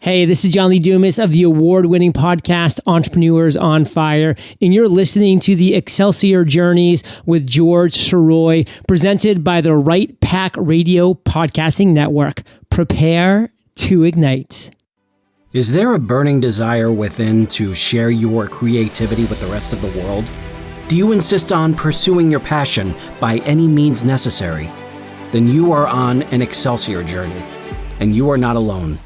Hey, this is John Lee Dumas of the award-winning podcast Entrepreneurs on Fire, and you're listening to the Excelsior Journeys with George Sheri, presented by the Right Pack Radio Podcasting Network. Prepare to ignite. Is there a burning desire within to share your creativity with the rest of the world? Do you insist on pursuing your passion by any means necessary? Then you are on an Excelsior journey, and you are not alone.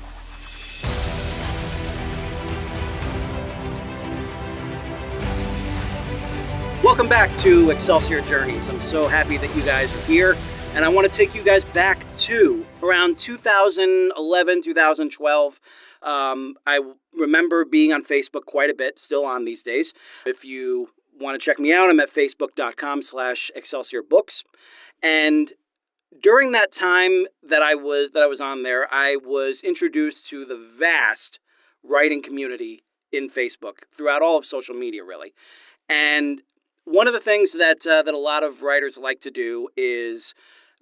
Welcome back to Excelsior Journeys. I'm so happy that you guys are here, and I want to take you guys back to around 2011, 2012. I remember being on Facebook quite a bit, still on these days. If you want to check me out, I'm at facebook.com/ExcelsiorBooks. And during that time that I was on there, I was introduced to the vast writing community in Facebook throughout all of social media, really. And one of the things that a lot of writers like to do is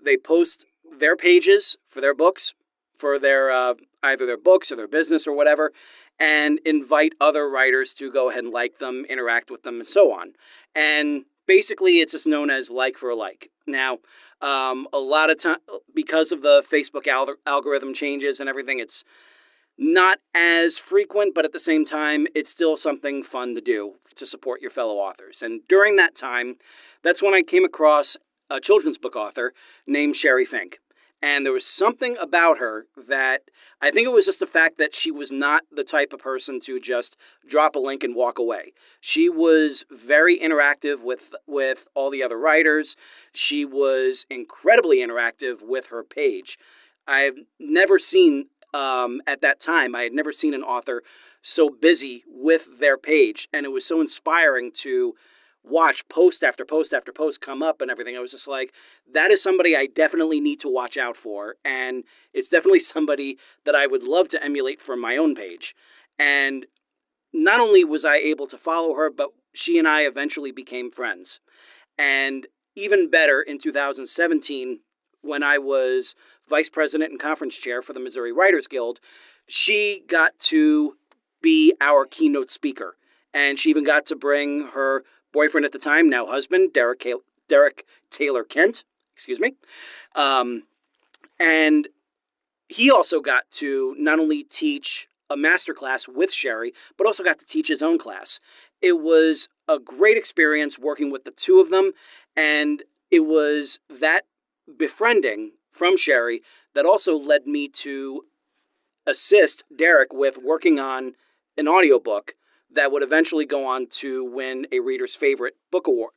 they post their pages for their books, for their either their books or their business or whatever, and invite other writers to go ahead and like them, interact with them, and so on. And basically, it's just known as like for a like. Now, a lot of time, because of the Facebook algorithm changes and everything, it's not as frequent, but at the same time, it's still something fun to do to support your fellow authors. And during that time, that's when I came across a children's book author named Sheri Fink. And there was something about her that I think it was just the fact that she was not the type of person to just drop a link and walk away. She was very interactive with all the other writers. She was incredibly interactive with her page. I've never seen at that time, I had never seen an author so busy with their page, and it was so inspiring to watch post after post after post come up and everything. I was just like, that is somebody I definitely need to watch out for, and it's definitely somebody that I would love to emulate from my own page. And not only was I able to follow her, but she and I eventually became friends. And even better, in 2017, when I was vice president and conference chair for the Missouri Writers Guild, she got to be our keynote speaker. And she even got to bring her boyfriend at the time, now husband, Derek Taylor Kent, and he also got to not only teach a masterclass with Sheri, but also got to teach his own class. It was a great experience working with the two of them, and it was that befriending from Sheri that also led me to assist Derek with working on an audiobook that would eventually go on to win a Reader's Favorite Book Award,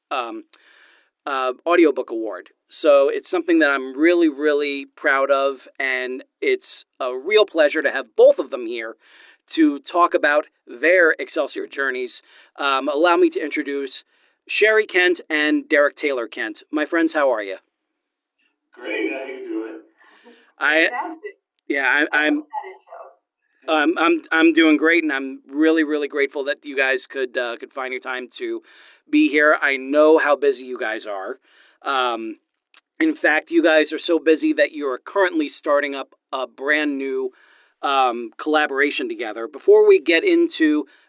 audiobook award. So it's something that I'm really, really proud of, and it's a real pleasure to have both of them here to talk about their Excelsior journeys. Allow me to introduce Sheri Kent and Derek Taylor Kent. My friends, how are you? Great, how you doing? Fantastic. I'm doing great, and I'm really, really grateful that you guys could find your time to be here. I know how busy you guys are. In fact, you guys are so busy that you are currently starting up a brand new collaboration together. Before we get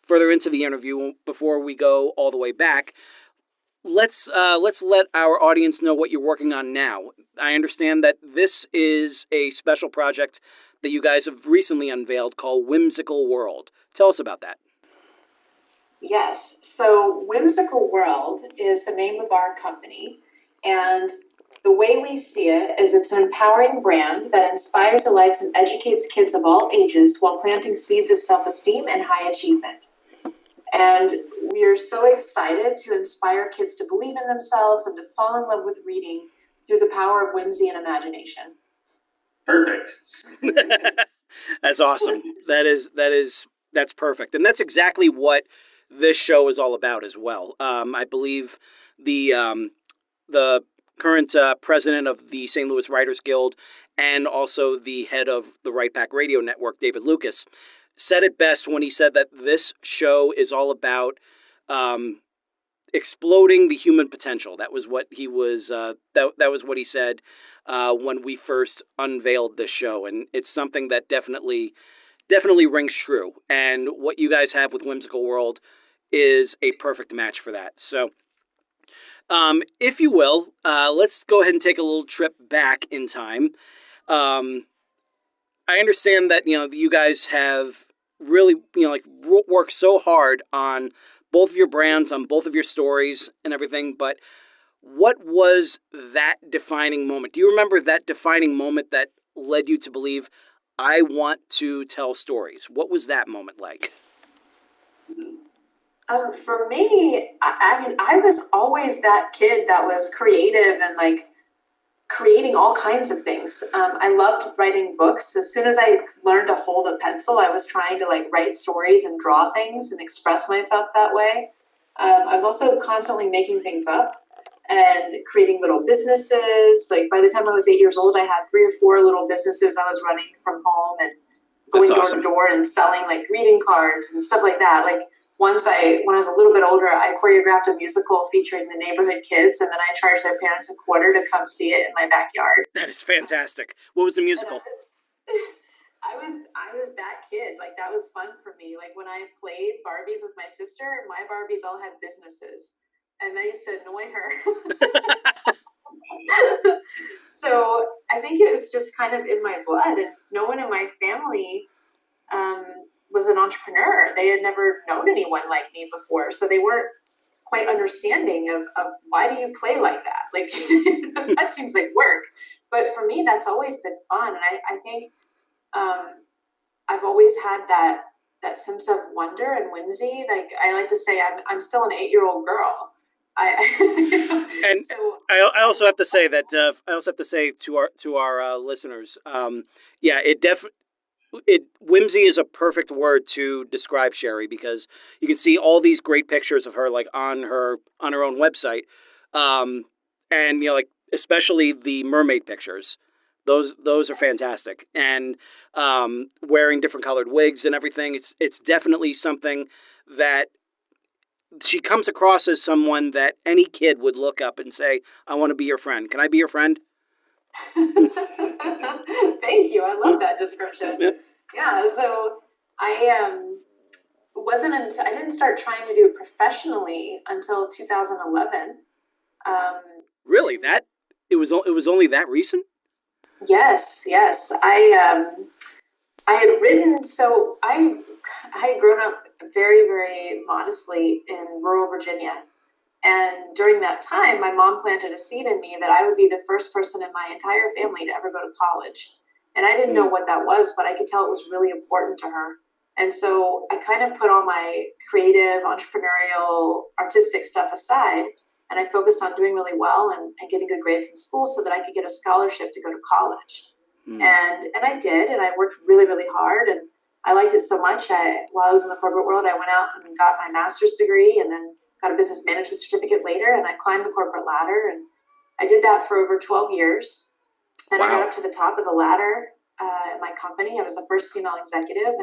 further into the interview, before we go all the way back, let's let our audience know what you're working on now. I understand that this is a special project that you guys have recently unveiled called Whimsical World. Tell us about that. Yes. So Whimsical World is the name of our company. And the way we see it is it's an empowering brand that inspires, delights, and educates kids of all ages while planting seeds of self-esteem and high achievement. And we are so excited to inspire kids to believe in themselves and to fall in love with reading through the power of whimsy and imagination. Perfect. That's awesome. That's perfect. And that's exactly what this show is all about as well. I believe the current president of the St. Louis Writers Guild and also the head of the Right Pack Radio Network, David Lucas, said it best when he said that this show is all about exploding the human potential. That was what he was. That was what he said when we first unveiled this show, and it's something that definitely definitely rings true. And what you guys have with Whimsical World is a perfect match for that. So, if you will, let's go ahead and take a little trip back in time. Um, I understand that you guys have really worked so hard on both of your brands, on both of your stories and everything. But what was that defining moment? Do you remember that defining moment that led you to believe I want to tell stories? What was that moment like? For me, I mean, I was always that kid that was creative and like creating all kinds of things. I loved writing books. As soon as I learned to hold a pencil, I was trying to like write stories and draw things and express myself that way. I was also constantly making things up and creating little businesses. Like by the time I was 8 years old, I had 3 or 4 little businesses I was running from home and going That's door awesome. to door and selling like greeting cards and stuff like that. Like when I was a little bit older, I choreographed a musical featuring the neighborhood kids, and then I charged their parents $0.25 to come see it in my backyard. That is fantastic. What was the musical? I was that kid. Like that was fun for me. Like when I played Barbies with my sister, my Barbies all had businesses, and I used to annoy her. So I think it was just kind of in my blood, and no one in my family was an entrepreneur. They had never known anyone like me before, so they weren't quite understanding of why do you play like that? Like that seems like work. But for me, that's always been fun, and I think I've always had that sense of wonder and whimsy. Like I like to say, I'm still an 8-year-old girl. And so I also have to say that to our listeners, yeah, whimsy is a perfect word to describe Sheri, because you can see all these great pictures of her like on her own website, and like especially the mermaid pictures. Those are fantastic, and wearing different colored wigs and everything. It's definitely something that she comes across as someone that any kid would look up and say, "I want to be your friend. Can I be your friend?" Thank you. I love that description. Yeah. So I I didn't start trying to do it professionally until 2011. Really, that it was only that recent? Yes. I had written. So I had grown up very very modestly in rural Virginia. And during that time, my mom planted a seed in me that I would be the first person in my entire family to ever go to college. And I didn't know what that was, but I could tell it was really important to her. And so I kind of put all my creative, entrepreneurial, artistic stuff aside, and I focused on doing really well and getting good grades in school so that I could get a scholarship to go to college. And I did, and I worked really, really hard. And I liked it so much. While I was in the corporate world, I went out and got my master's degree and then got a business management certificate later, and I climbed the corporate ladder, and I did that for over 12 years. And I got up to the top of the ladder at my company. I was the first female executive,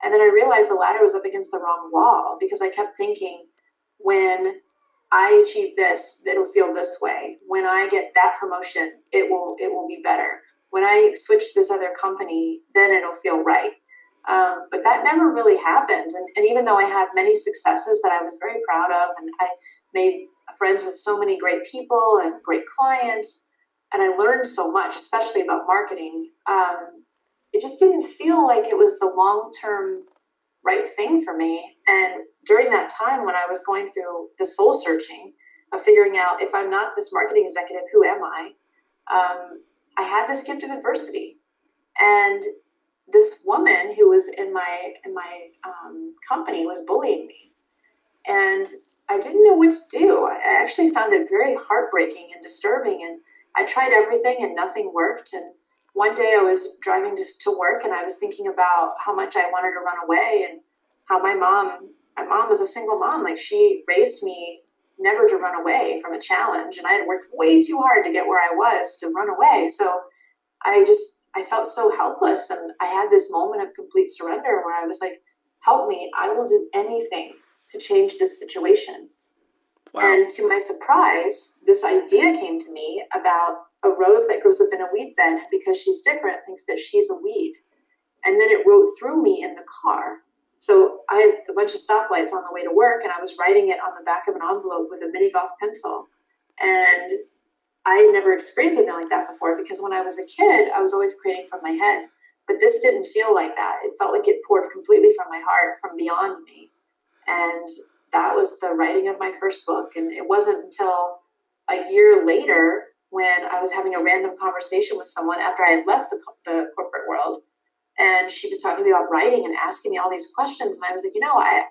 and then I realized the ladder was up against the wrong wall because I kept thinking, when I achieve this, it'll feel this way. When I get that promotion, it will be better. When I switch this other company, then it'll feel right. But that never really happened. And even though I had many successes that I was very proud of, and I made friends with so many great people and great clients, and I learned so much, especially about marketing, it just didn't feel like it was the long-term right thing for me. And during that time when I was going through the soul searching of figuring out, if I'm not this marketing executive, who am I? I had this gift of adversity. And this woman who was in my company was bullying me, and I didn't know what to do. I actually found it very heartbreaking and disturbing, and I tried everything and nothing worked. And one day I was driving to work, and I was thinking about how much I wanted to run away, and how my mom was a single mom. Like, she raised me never to run away from a challenge, and I had worked way too hard to get where I was to run away. So I felt so helpless, and I had this moment of complete surrender where I was like, help me, I will do anything to change this situation. Wow. And to my surprise, this idea came to me about a rose that grows up in a weed bed, because she's different, thinks that she's a weed. and then it wrote through me in the car. So I had a bunch of stoplights on the way to work, and I was writing it on the back of an envelope with a mini golf pencil. And I had never experienced anything like that before, because when I was a kid, I was always creating from my head. But this didn't feel like that. It felt like it poured completely from my heart, from beyond me. And that was the writing of my first book. And it wasn't until a year later, when I was having a random conversation with someone after I had left the corporate world, and she was talking to me about writing and asking me all these questions. And I was like,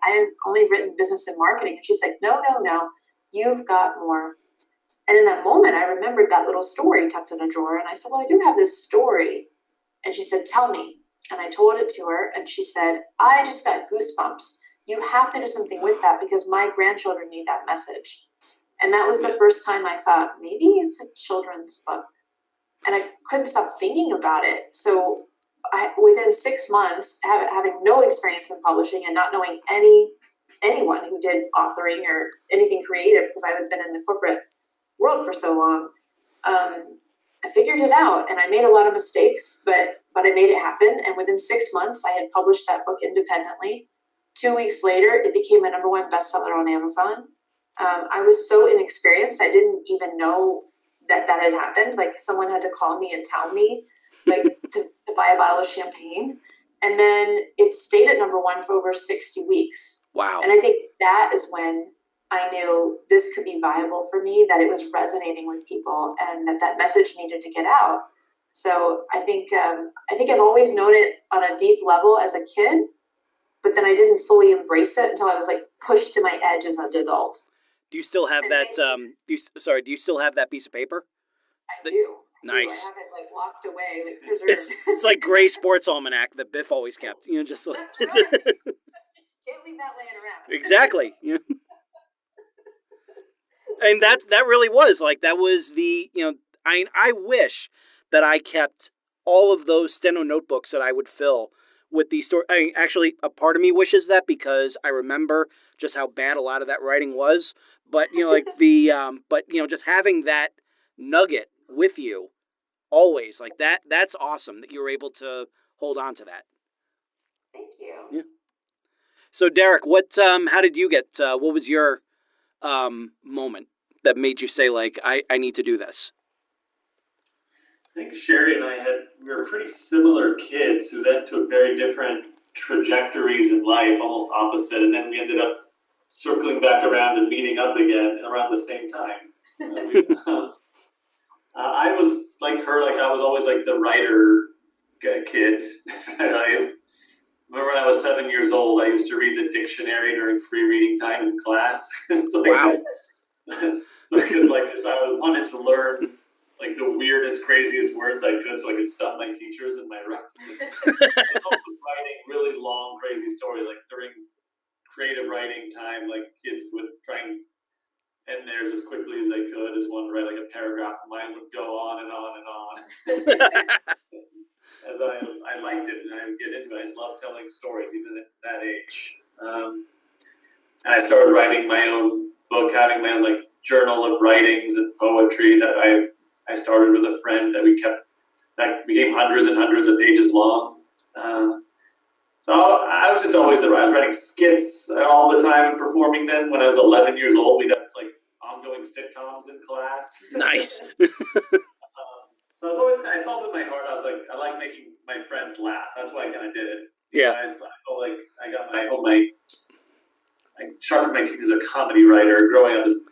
I've only written business and marketing. And she's like, no, you've got more. And in that moment, I remembered that little story tucked in a drawer. And I said, well, I do have this story. And she said, tell me. And I told it to her. And she said, I just got goosebumps. You have to do something with that, because my grandchildren need that message. And that was the first time I thought, maybe it's a children's book. And I couldn't stop thinking about it. So within 6 months, having no experience in publishing and not knowing anyone who did authoring or anything creative, because I had been in the corporate world for so long, I figured it out, and I made a lot of mistakes, but I made it happen. And within 6 months, I had published that book independently. 2 weeks later, it became a #1 bestseller on Amazon. I was so inexperienced, I didn't even know that had happened. Like, someone had to call me and tell me, like, to buy a bottle of champagne. And then it stayed at #1 for over 60 weeks. Wow. And I think that is when I knew this could be viable for me, that it was resonating with people, and that message needed to get out. So I think I've always known it on a deep level as a kid, but then I didn't fully embrace it until I was like pushed to my edge as an adult. Do you still have that? Do you still have that piece of paper? I do. Nice. I have it like locked away, like preserved. It's like gray sports almanac that Biff always kept. Just like, That's right. Can't leave that laying around. Exactly. Yeah. And that really was like, that was the, I wish that I kept all of those steno notebooks that I would fill with these stories. Actually, a part of me wishes that, because I remember just how bad a lot of that writing was. But just having that nugget with you always, like that's awesome that you were able to hold on to that. Thank you. Yeah. So Derek, how did you get? What was your moment that made you say, like, I need to do this? I think Sheri and I we were pretty similar kids who then took very different trajectories in life, almost opposite, and then we ended up circling back around and meeting up again around the same time. I was like her, like I was always like the writer kid. And I remember when I was 7 years old, I used to read the dictionary during free reading time in class. Wow. I wanted to learn like the weirdest, craziest words I could, so I could stop my teachers in my writing. I was writing really long, crazy stories, like during creative writing time, like kids would try and end theirs as quickly as they could, as one write like a paragraph, and mine would go on and on and on. As I liked it, and I would get into it. I just loved telling stories, even at that age. And I started writing my own book, having my own like journal of writings and poetry that I started with a friend that became hundreds and hundreds of pages long. So I was just always I was writing skits all the time and performing them. When I was 11 years old, we'd have like ongoing sitcoms in class. Nice. So I felt in my heart, I like making my friends laugh. That's why I kind of did it. Yeah. I felt like I sharpened my teeth as a comedy writer growing up as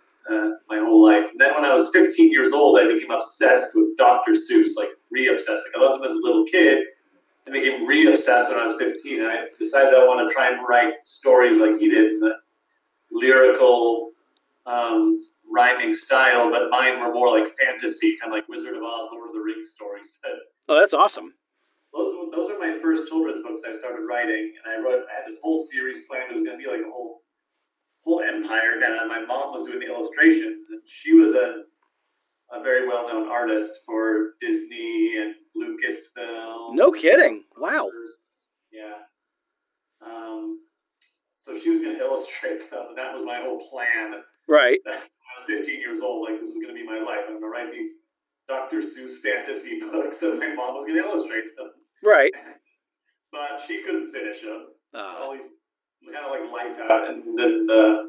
my whole life. And then when I was 15 years old, I became obsessed with Dr. Seuss, like re-obsessed. Like I loved him as a little kid. I became re-obsessed when I was 15. And I decided I want to try and write stories like he did in the lyrical, rhyming style, but mine were more like fantasy, kind of like Wizard of Oz, Lord of the Rings stories. Oh, that's awesome. Those are my first children's books I started writing, and I had this whole series planned. It was going to be like a whole empire kind of. My mom was doing the illustrations, and she was a very well-known artist for Disney and Lucasfilm. No kidding. Wow. Yeah. So she was going to illustrate them, and that was my whole plan. Right. When I was 15 years old, like, this was going to be my life. I'm going to write these Dr. Seuss fantasy books, and my mom was going to illustrate them. Right. but she couldn't finish them. Uh, All these kind of like life out, and then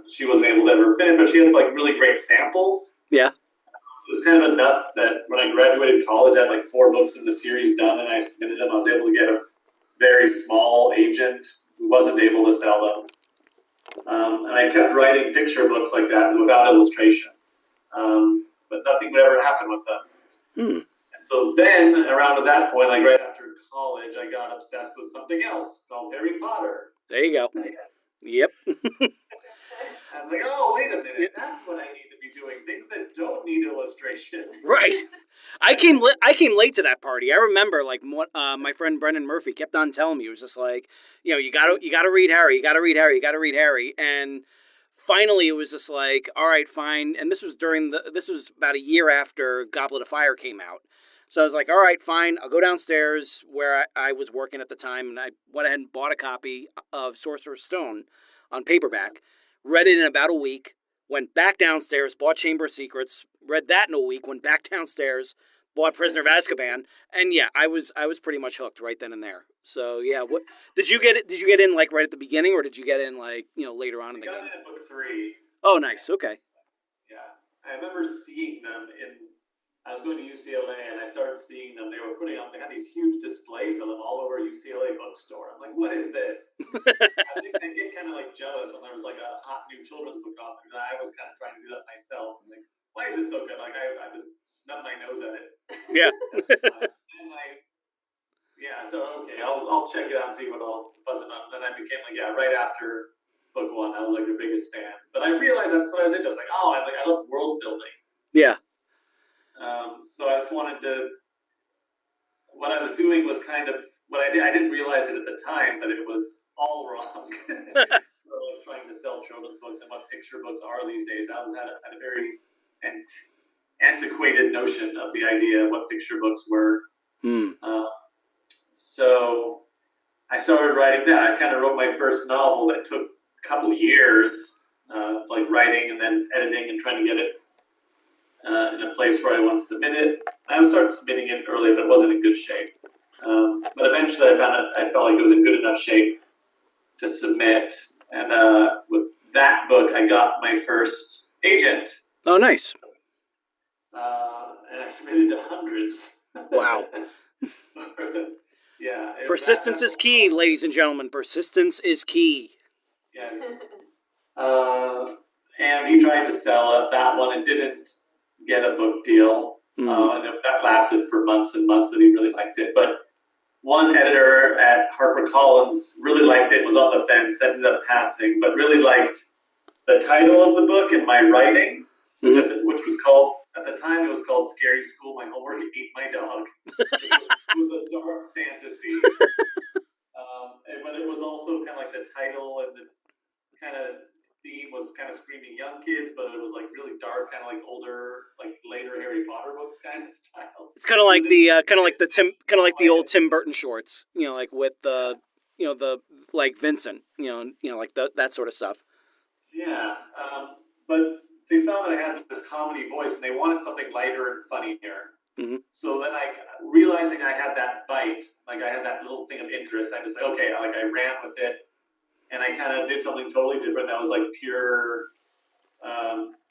she wasn't able to ever finish. But she had like really great samples. yeah. It was kind of enough that when I graduated college, I had like 4 books in the series done, and I submitted them. I was able to get a very small agent who wasn't able to sell them. And I kept writing picture books like that without illustrations. But nothing would ever happen with them. Hmm. And so then, around at that point, like right after college, I got obsessed with something else called Harry Potter. There you go. Yep. I was like, oh, wait a minute, that's what I need to be doing. Things that don't need illustrations. Right. I came late to that party. I remember like my friend Brendan Murphy kept on telling me. It was just like, you gotta read Harry, you gotta read Harry, you gotta read Harry. And finally it was just like, all right, fine. And this was about a year after Goblet of Fire came out. So I was like, all right, fine. I'll go downstairs where I was working at the time, and I went ahead and bought a copy of Sorcerer's Stone on paperback. Read it in about a week. Went back downstairs, bought Chamber of Secrets. Read that in a week. Went back downstairs, bought Prisoner of Azkaban, and yeah, I was pretty much hooked right then and there. So yeah, what did you get? Did you get in like right at the beginning, or did you get in like later on in the game? I got in at book 3. Oh, nice. Okay. Yeah, I remember seeing them I was going to UCLA, and I started seeing them. They had these huge displays of them all over a UCLA bookstore. I'm like, what is this? I get kind of like jealous when there was like a hot new children's book author. I was kind of trying to do that myself. I'm like, why is this so good? Like I was snubbed my nose at it. Yeah. So okay, I'll check it out and see what all buzzing up. Then I became like, right after book 1, I was like the biggest fan. But I realized that's what I was into. I was like, I love world building. Yeah. So I just wanted to. What I was doing was kind of what I did. I didn't realize it at the time, but it was all wrong. For like trying to sell children's books and what picture books are these days. I had a very antiquated notion of the idea of what picture books were. So I started writing that. I kind of wrote my first novel that took a couple of years, like writing and then editing and trying to get it in a place where I wanted to submit it. I started submitting it early, but it wasn't in good shape. But eventually I felt like it was in good enough shape to submit. And with that book, I got my first agent. Oh, nice. And I submitted to hundreds. Wow. Yeah. Persistence is key, ladies and gentlemen. Persistence is key. Yes. And he tried to sell it. That one, it didn't get a book deal. And that lasted for months and months, but he really liked it. But one editor at HarperCollins really liked it, was on the fence, ended up passing, but really liked the title of the book and my writing, which was called, at the time it was called Scary School, My Homework Ate My Dog. It was a dark fantasy. But it was also kind of like the title and the kind of theme was kind of screaming young kids, but it was like really dark, kind of like older, like later Harry Potter books kind of style. It's kind of like the old Tim Burton shorts, like with the like Vincent, like that sort of stuff. Yeah, but they saw that I had this comedy voice, and they wanted something lighter and funnier. Mm-hmm. So then realizing I had that bite, like I had that little thing of interest, I was like, okay, I ran with it. And I kind of did something totally different. That was like pure,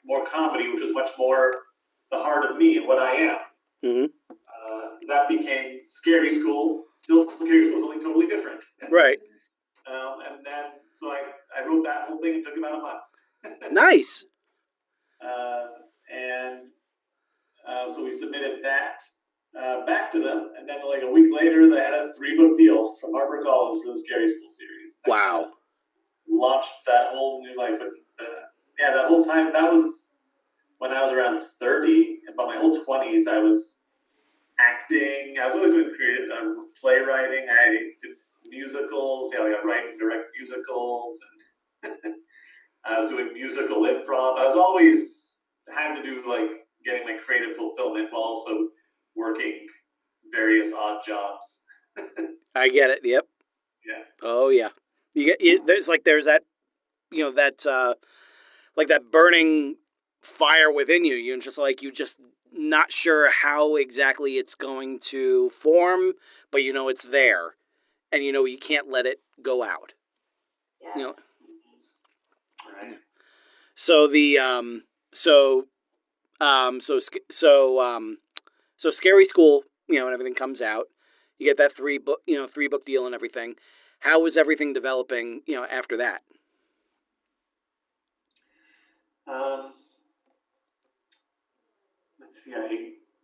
more comedy, which was much more the heart of me and what I am. Mm-hmm. That became Scary School. Still Scary School, something totally different. Right. And then, so I wrote that whole thing. It took about a month. Nice. So we submitted that back to them. And then like a week later, they had a 3-book deal from HarperCollins for the Scary School series. Wow. Launched that whole new life. That whole time, that was when I was around 30. About my whole 20s, I was acting. I was always doing creative playwriting. I did musicals. I write and direct musicals. And I was doing musical improv. I was always had to do like getting my creative fulfillment while also working various odd jobs. I get it. Yep. Yeah. Oh yeah. There's that, like that burning fire within you. You're just not sure how exactly it's going to form, but it's there, and you can't let it go out. Yes. Right. So the so so sc- so Scary School, and everything comes out. You get that 3 book deal and everything. How was everything developing, after that? Um, let's see.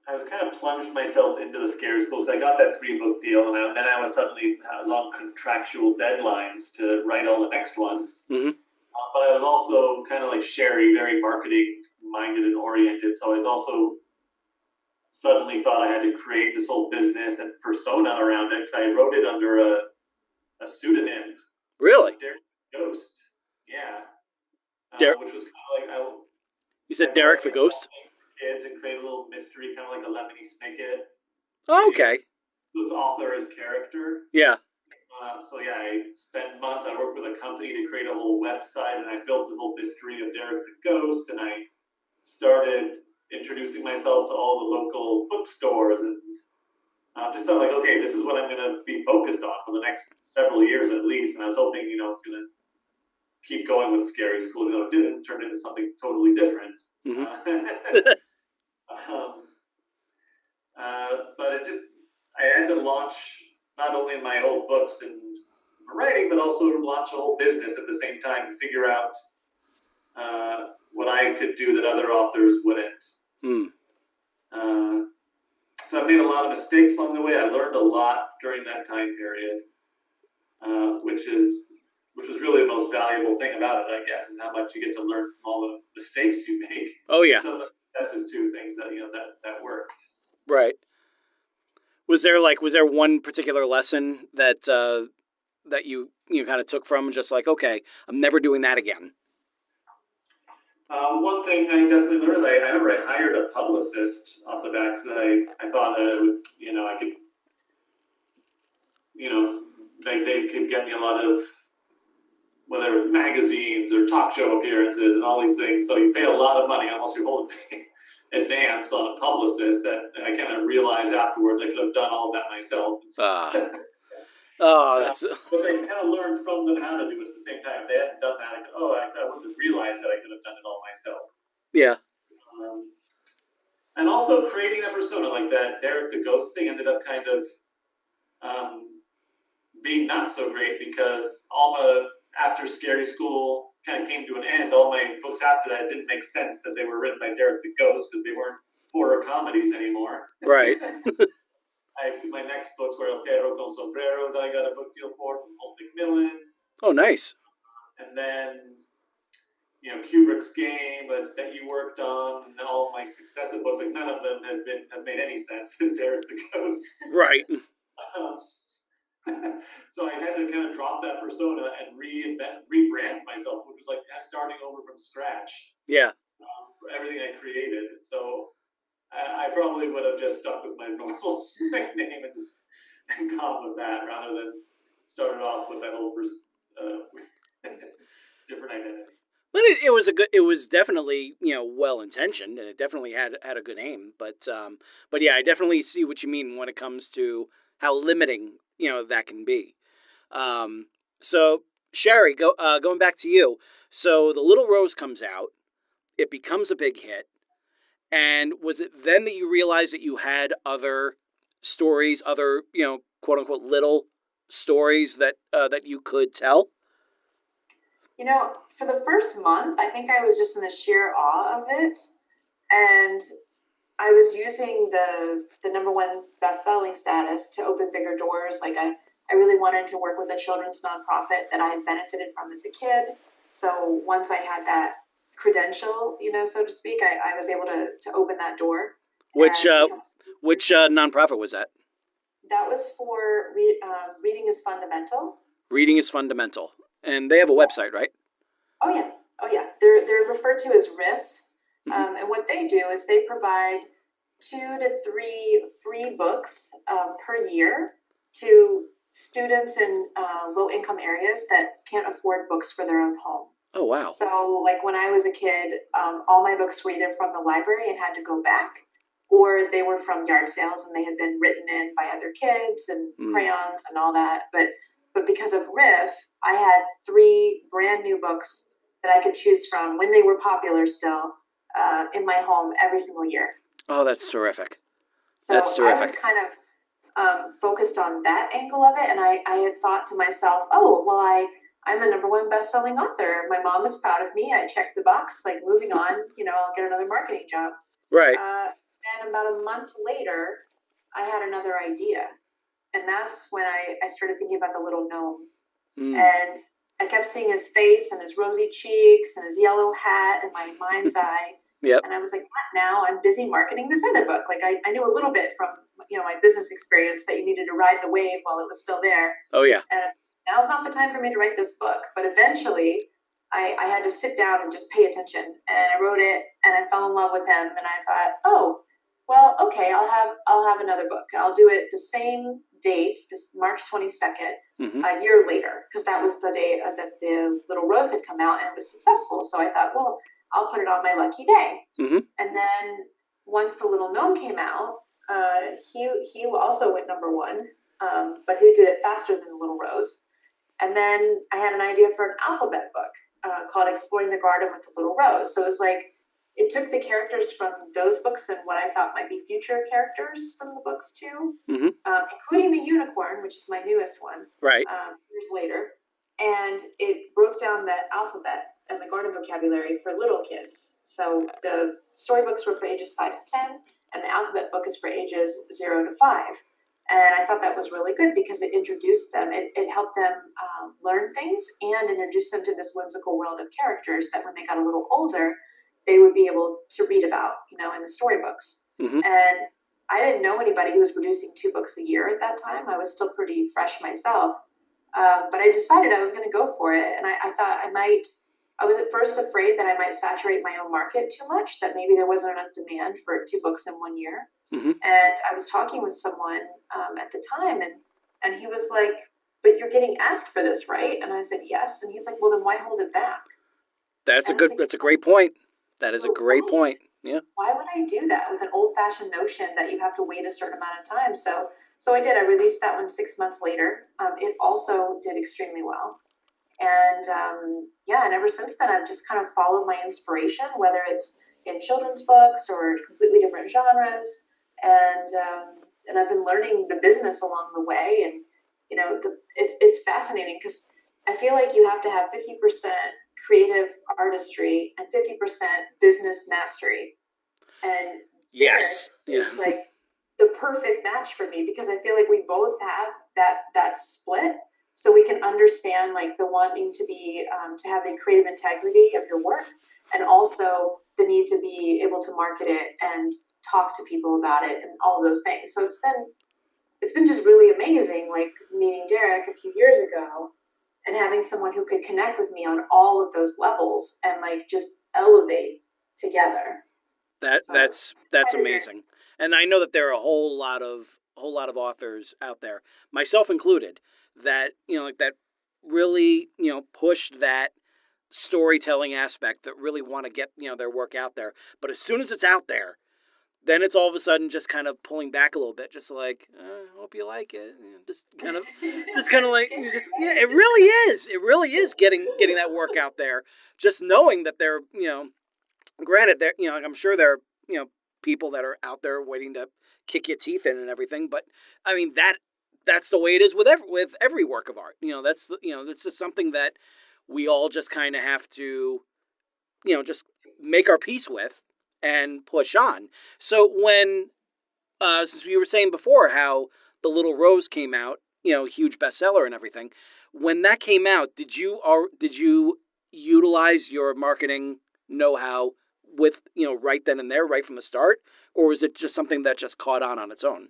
I was kind of plunged myself into the Scary School because I got that 3 book deal, and then I was on contractual deadlines to write all the next ones. Mm-hmm. But I was also kind of like Sheri, very marketing minded and oriented. So I was also suddenly thought I had to create this whole business and persona around it because I wrote it under a pseudonym. Really? Derek Ghost. Yeah. Der- Which was kind of like You said Derek the Ghost? Kids and create a little mystery, kind of like a Lemony Snicket. Oh, okay. Whose author is character. Yeah. So yeah, I spent months. I worked with a company to create a whole website, and I built this whole mystery of Derek the Ghost, and I started introducing myself to all the local bookstores, and just thought like, okay, this is what I'm going to be focused on for the next several years at least. And I was hoping, it's going to keep going with Scary School. It didn't turn into something totally different. Mm-hmm. But I had to launch not only my old books and writing, but also to launch a whole business at the same time and figure out what I could do that other authors wouldn't. So I made a lot of mistakes along the way. I learned a lot during that time period, which was really the most valuable thing about it, I guess, is how much you get to learn from all the mistakes you make. Oh, yeah. Some of the successes too, things that that worked. Right. Was there one particular lesson that that you kind of took from, just like, okay, I'm never doing that again? One thing I definitely learned, I remember I hired a publicist off the bat because I thought that it would, I could, they could get me a lot of, whether it was magazines or talk show appearances and all these things. So you pay a lot of money, almost your whole advance on a publicist that I kind of realized afterwards I could have done all of that myself. That's. But they kind of learned from them how to do it at the same time. If they hadn't done that, I wouldn't have realized that I could have done it all myself. Yeah. And also creating that persona, like that Derek the Ghost thing, ended up kind of being not so great because after Scary School kind of came to an end, all my books after that didn't make sense that they were written by Derek the Ghost because they weren't horror comedies anymore. Right. My next books were El Perro con Sombrero that I got a book deal for from Holt Macmillan. Oh, nice. And then, Kubrick's Game that you worked on, and all my successive books, like none of them have made any sense as Derek the Ghost. Right. So I had to kind of drop that persona and rebrand myself, which was like starting over from scratch. Yeah. For everything I created. So I probably would have just stuck with my normal name and gone with that rather than started off with that whole different identity. But it was definitely, well intentioned, and it definitely had a good aim. But yeah, I definitely see what you mean when it comes to how limiting, that can be. So Sheri, going back to you. So The Little Rose comes out, it becomes a big hit. And was it then that you realized that you had other stories, other, quote unquote, little stories that you could tell? For the first month, I think I was just in the sheer awe of it. And I was using the #1 best-selling status to open bigger doors. Like I really wanted to work with a children's nonprofit that I had benefited from as a kid. So once I had that credential, so to speak, I was able to open that door. Which nonprofit was that? That was for Reading is Fundamental. Reading is Fundamental. And they have a website, right? Oh yeah. They're referred to as RIF. Mm-hmm. And what they do is they provide 2 to 3 free books per year to students in low-income areas that can't afford books for their own home. Oh, wow. So, like, when I was a kid, all my books were either from the library and had to go back, or they were from yard sales and they had been written in by other kids and crayons and all that. But because of Riff, I had 3 brand new books that I could choose from when they were popular still in my home every single year. Oh, that's terrific. So That's terrific. I was kind of focused on that angle of it, and I had thought to myself, oh, well, I'm a #1 best-selling author. My mom is proud of me. I checked the box, like moving on, I'll get another marketing job. Right. And about a month later, I had another idea. And that's when I started thinking about the little gnome. And I kept seeing his face and his rosy cheeks and his yellow hat in my mind's eye. Yep. And I was like, what now? I'm busy marketing this other book. Like I knew a little bit from, my business experience that you needed to ride the wave while it was still there. Oh, yeah. And now's not the time for me to write this book. But eventually I had to sit down and just pay attention. And I wrote it and I fell in love with him. And I thought, oh, well, okay, I'll have another book. I'll do it the same date, this March 22nd, a year later, because that was the day that the Little Rose had come out and it was successful. So I thought, well, I'll put it on my lucky day. And then once the Little Gnome came out, he also went #1, but he did it faster than the Little Rose. And then I had an idea for an alphabet book called Exploring the Garden with the Little Rose. So it was like, it took the characters from those books and what I thought might be future characters from the books too, including the unicorn, which is my newest one, right, years later. And it broke down the alphabet and the garden vocabulary for little kids. So the storybooks were for ages 5 to 10, and the alphabet book is for ages 0 to 5. And I thought that was really good because it introduced them, it helped them learn things and introduced them to this whimsical world of characters that when they got a little older, they would be able to read about, in the storybooks. And I didn't know anybody who was producing 2 books a year at that time. I was still pretty fresh myself. But I decided I was going to go for it. And I thought I was at first afraid that I might saturate my own market too much, that maybe there wasn't enough demand for 2 books in 1 year. And I was talking with someone at the time, and he was like, but you're getting asked for this, right? And I said, yes. And he's like, well, then why hold it back? That's a great point. That is a great point. Yeah. Why would I do that with an old-fashioned notion that you have to wait a certain amount of time? So I did. I released that one 6 months later. It also did extremely well. And and ever since then, I've just kind of followed my inspiration, whether it's in children's books or completely different genres. And I've been learning the business along the way. And, it's fascinating because I feel like you have to have 50% creative artistry and 50% business mastery. And yes, it's like the perfect match for me because I feel like we both have that split, so we can understand like the wanting to be to have the creative integrity of your work, and also the need to be able to market it and talk to people about it and all of those things. So it's been just really amazing, like meeting Derek a few years ago and having someone who could connect with me on all of those levels and like just elevate together. That's amazing. And I know that there are a whole lot of authors out there, myself included, that that really push that storytelling aspect, that really want to get their work out there. But as soon as it's out there, then it's all of a sudden just kind of pulling back a little bit, just like, I hope you like it. Just kind of like, it really is. It really is getting that work out there. Just knowing that they're, granted, they're, I'm sure there are, people that are out there waiting to kick your teeth in and everything. But I mean, that's the way it is with every work of art. That's just something that we all just kind of have to, just make our peace with and push on. So when, since we were saying before how The Little Rose came out, huge bestseller and everything, when that came out, did you utilize your marketing know-how with, right then and there, right from the start? Or was it just something that just caught on its own?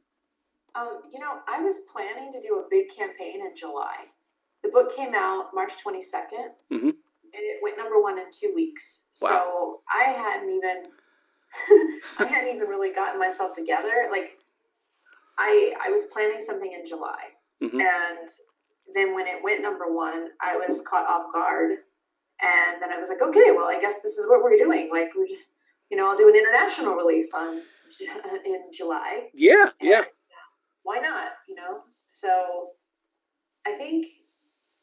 I was planning to do a big campaign in July. The book came out March 22nd, and it went #1 in 2 weeks. Wow. So I hadn't even really gotten myself together. Like I was planning something in July, and then when it went #1, I was caught off guard, and then I was like, okay, well, I guess this is what we're doing. Like I'll do an international release on in July. Yeah, yeah. And why not? So I think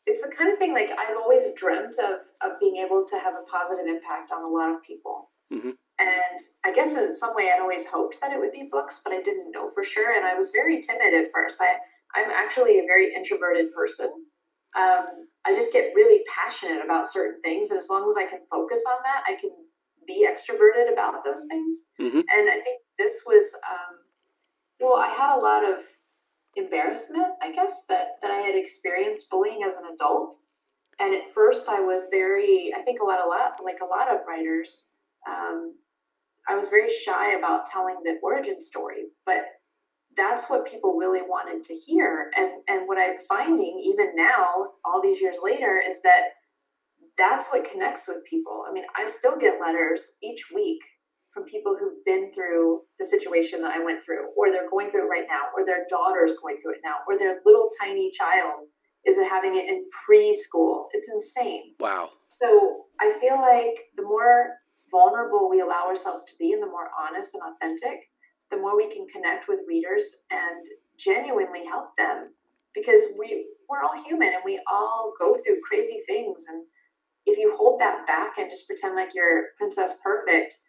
it's the kind of thing, like, I've always dreamt of being able to have a positive impact on a lot of people. Mm-hmm. And I guess in some way I'd always hoped that it would be books, but I didn't know for sure. And I was very timid at first. I'm actually a very introverted person. I just get really passionate about certain things. And as long as I can focus on that, I can be extroverted about those things. Mm-hmm. And I think this was, I had a lot of embarrassment, I guess, that I had experienced bullying as an adult. And at first I was I think like a lot of writers, I was very shy about telling the origin story, but that's what people really wanted to hear. And what I'm finding even now, all these years later, is that that's what connects with people. I mean, I still get letters each week from people who've been through the situation that I went through, or they're going through it right now, or their daughter's going through it now, or their little tiny child is having it in preschool. It's insane. Wow. So I feel like the more vulnerable we allow ourselves to be and the more honest and authentic, the more we can connect with readers and genuinely help them, because we're all human and we all go through crazy things. And if you hold that back and just pretend like you're Princess Perfect,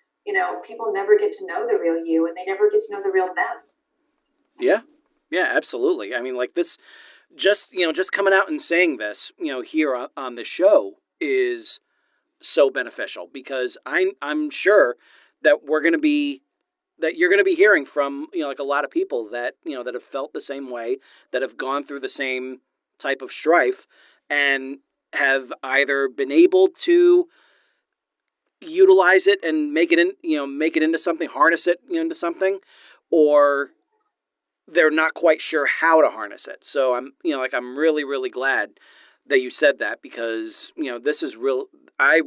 people never get to know the real you, and they never get to know the real them. Yeah. Yeah, absolutely. I mean, like this, just coming out and saying this, here on the show is so beneficial, because I'm sure that you're going to be hearing from, like a lot of people that, that have felt the same way, that have gone through the same type of strife, and have either been able to utilize it and make it into something, harness it into something, or they're not quite sure how to harness it. So I'm really, really glad that you said that, because, this is real. I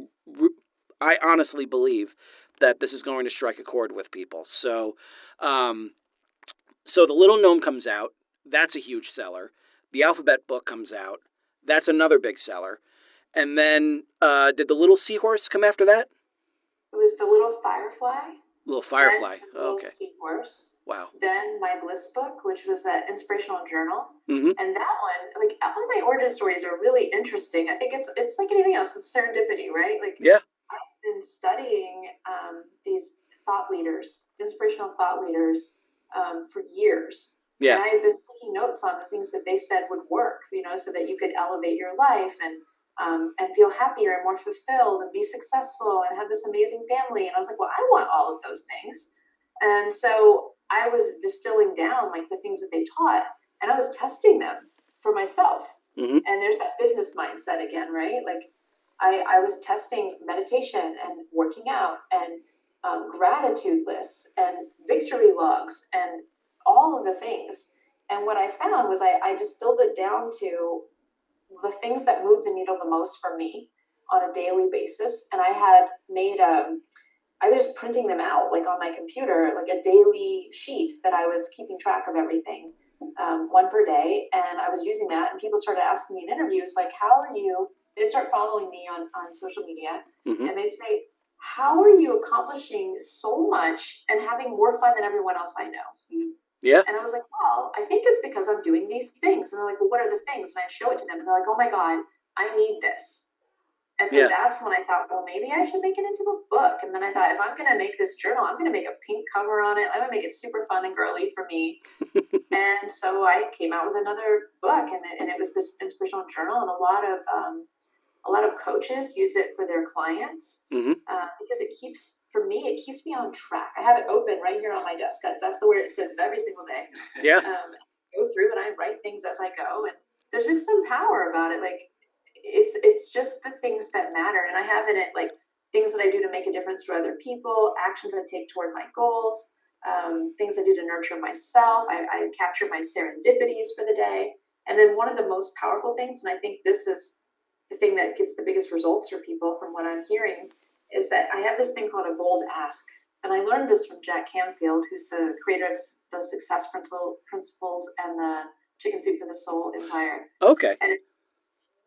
honestly believe that this is going to strike a chord with people. So, so The Little Gnome comes out. That's a huge seller. The Alphabet Book comes out. That's another big seller. And then, did The Little Seahorse come after that? It was The Little Firefly. Little Firefly. Then The Little Okay. Seahorse. Wow. Then My Bliss Book, which was an inspirational journal. Mm-hmm. And that one, like, all my origin stories are really interesting. I think it's like anything else. It's serendipity, right? Like, yeah. I've been studying these thought leaders, inspirational thought leaders, for years. Yeah. And I have been taking notes on the things that they said would work, so that you could elevate your life and feel happier and more fulfilled and be successful and have this amazing family. And I was like, well, I want all of those things. And so I was distilling down, like, the things that they taught, and I was testing them for myself. Mm-hmm. And there's that business mindset again, right? Like, I was testing meditation and working out and gratitude lists and victory logs and all of the things. And what I found was I distilled it down to the things that move the needle the most for me on a daily basis. And I had made I was just printing them out, like, on my computer, like a daily sheet that I was keeping track of everything, one per day. And I was using that, and people started asking me in interviews, like, how are you? They'd start following me on social media, Mm-hmm. and they'd say, how are you accomplishing so much and having more fun than everyone else I know? Yeah. And I was like, well, I think it's because I'm doing these things. And they're like, well, what are the things? And I'd show it to them, and they're like, oh my God, I need this. And so that's when I thought, well, maybe I should make it into a book. And then I thought, if I'm going to make this journal, I'm going to make a pink cover on it. I'm going to make it super fun and girly for me. And so I came out with another book, and it was this inspirational journal. And a lot of coaches use it for their clients, Mm-hmm. because it keeps me on track. I have it open right here on my desk. That's where it sits every single day. Yeah. I go through and I write things as I go, and there's just some power about it. Like, it's just the things that matter. And I have in it, like, things that I do to make a difference to other people, actions I take toward my goals, things I do to nurture myself. I capture my serendipities for the day. And then one of the most powerful things, and I think this is the thing that gets the biggest results for people from what I'm hearing, is that I have this thing called a bold ask. And I learned this from Jack Canfield, who's the creator of the Success Principles and the Chicken Soup for the Soul Empire. Okay. And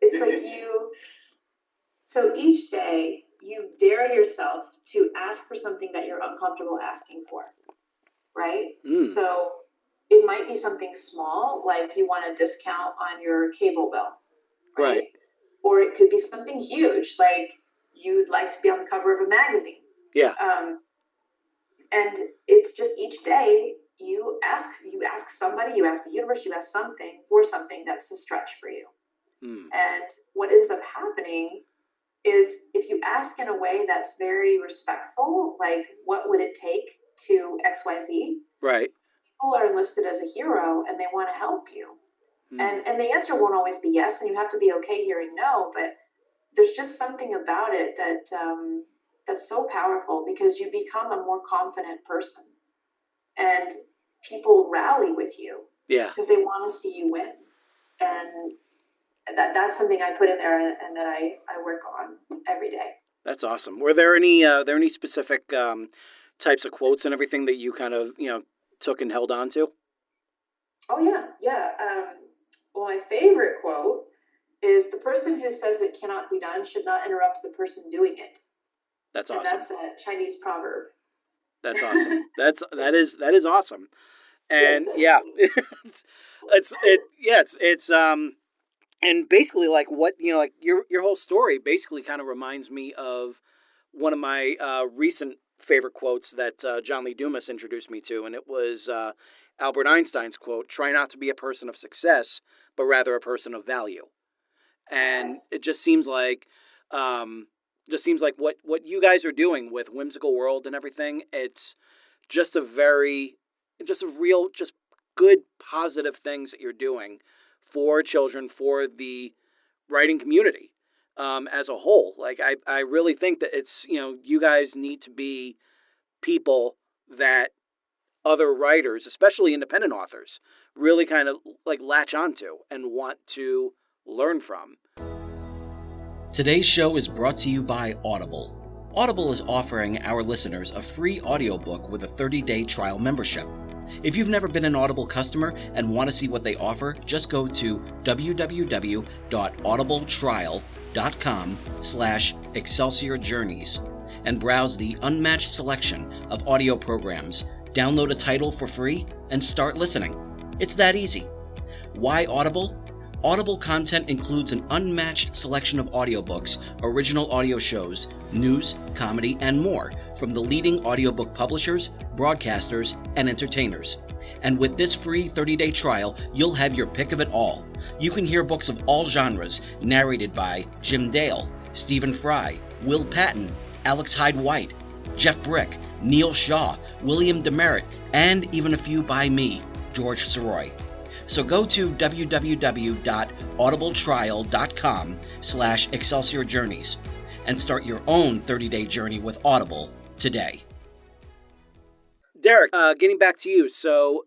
it's like so each day you dare yourself to ask for something that you're uncomfortable asking for. right? Mm. So it might be something small, like you want a discount on your cable bill, right? Right. Or it could be something huge, like you'd like to be on the cover of a magazine. Yeah. And it's just each day you ask somebody, you ask the universe, you ask something for something that's a stretch for you. Mm. And what ends up happening is if you ask in a way that's very respectful, like what would it take to XYZ, Right. people are enlisted as a hero and they want to help you. Mm. And the answer won't always be yes, and you have to be okay hearing no, but there's just something about it that that's so powerful because you become a more confident person and people rally with you Yeah. because they want to see you win. And that's something I put in there and that I work on every day. That's awesome. Were there any specific types of quotes and everything that you kind of, took and held on to? Oh, yeah. Well, my favorite quote is the person who says it cannot be done should not interrupt the person doing it. That's And awesome. that's a Chinese proverb. That's awesome. that is awesome. And yeah, it's and basically like what, like your whole story basically kind of reminds me of one of my recent favorite quotes that John Lee Dumas introduced me to, and it was Albert Einstein's quote, "Try not to be a person of success, but rather a person of value." And Yes. it just seems like what you guys are doing with Whimsical World and everything. It's just just good positive things that you're doing for children, for the writing community as a whole. Like I really think that it's, you guys need to be people that other writers, especially independent authors, really kind of like latch onto and want to learn from. Today's show is brought to you by Audible. Audible is offering our listeners a free audiobook with a 30-day trial membership. If you've never been an Audible customer and want to see what they offer, just go to www.audibletrial.com/Excelsior Journeys and browse the unmatched selection of audio programs. Download a title for free and start listening. It's that easy. Why Audible? Audible content includes an unmatched selection of audiobooks, original audio shows, news, comedy, and more from the leading audiobook publishers, broadcasters, and entertainers. And with this free 30-day trial, you'll have your pick of it all. You can hear books of all genres narrated by Jim Dale, Stephen Fry, Will Patton, Alex Hyde White, Jeff Brick, Neil Shaw, William Demerit, and even a few by me, George Soroy. So go to www.audibletrial.com/Excelsior Journeys and start your own 30-day journey with Audible today. Derek, getting back to you. So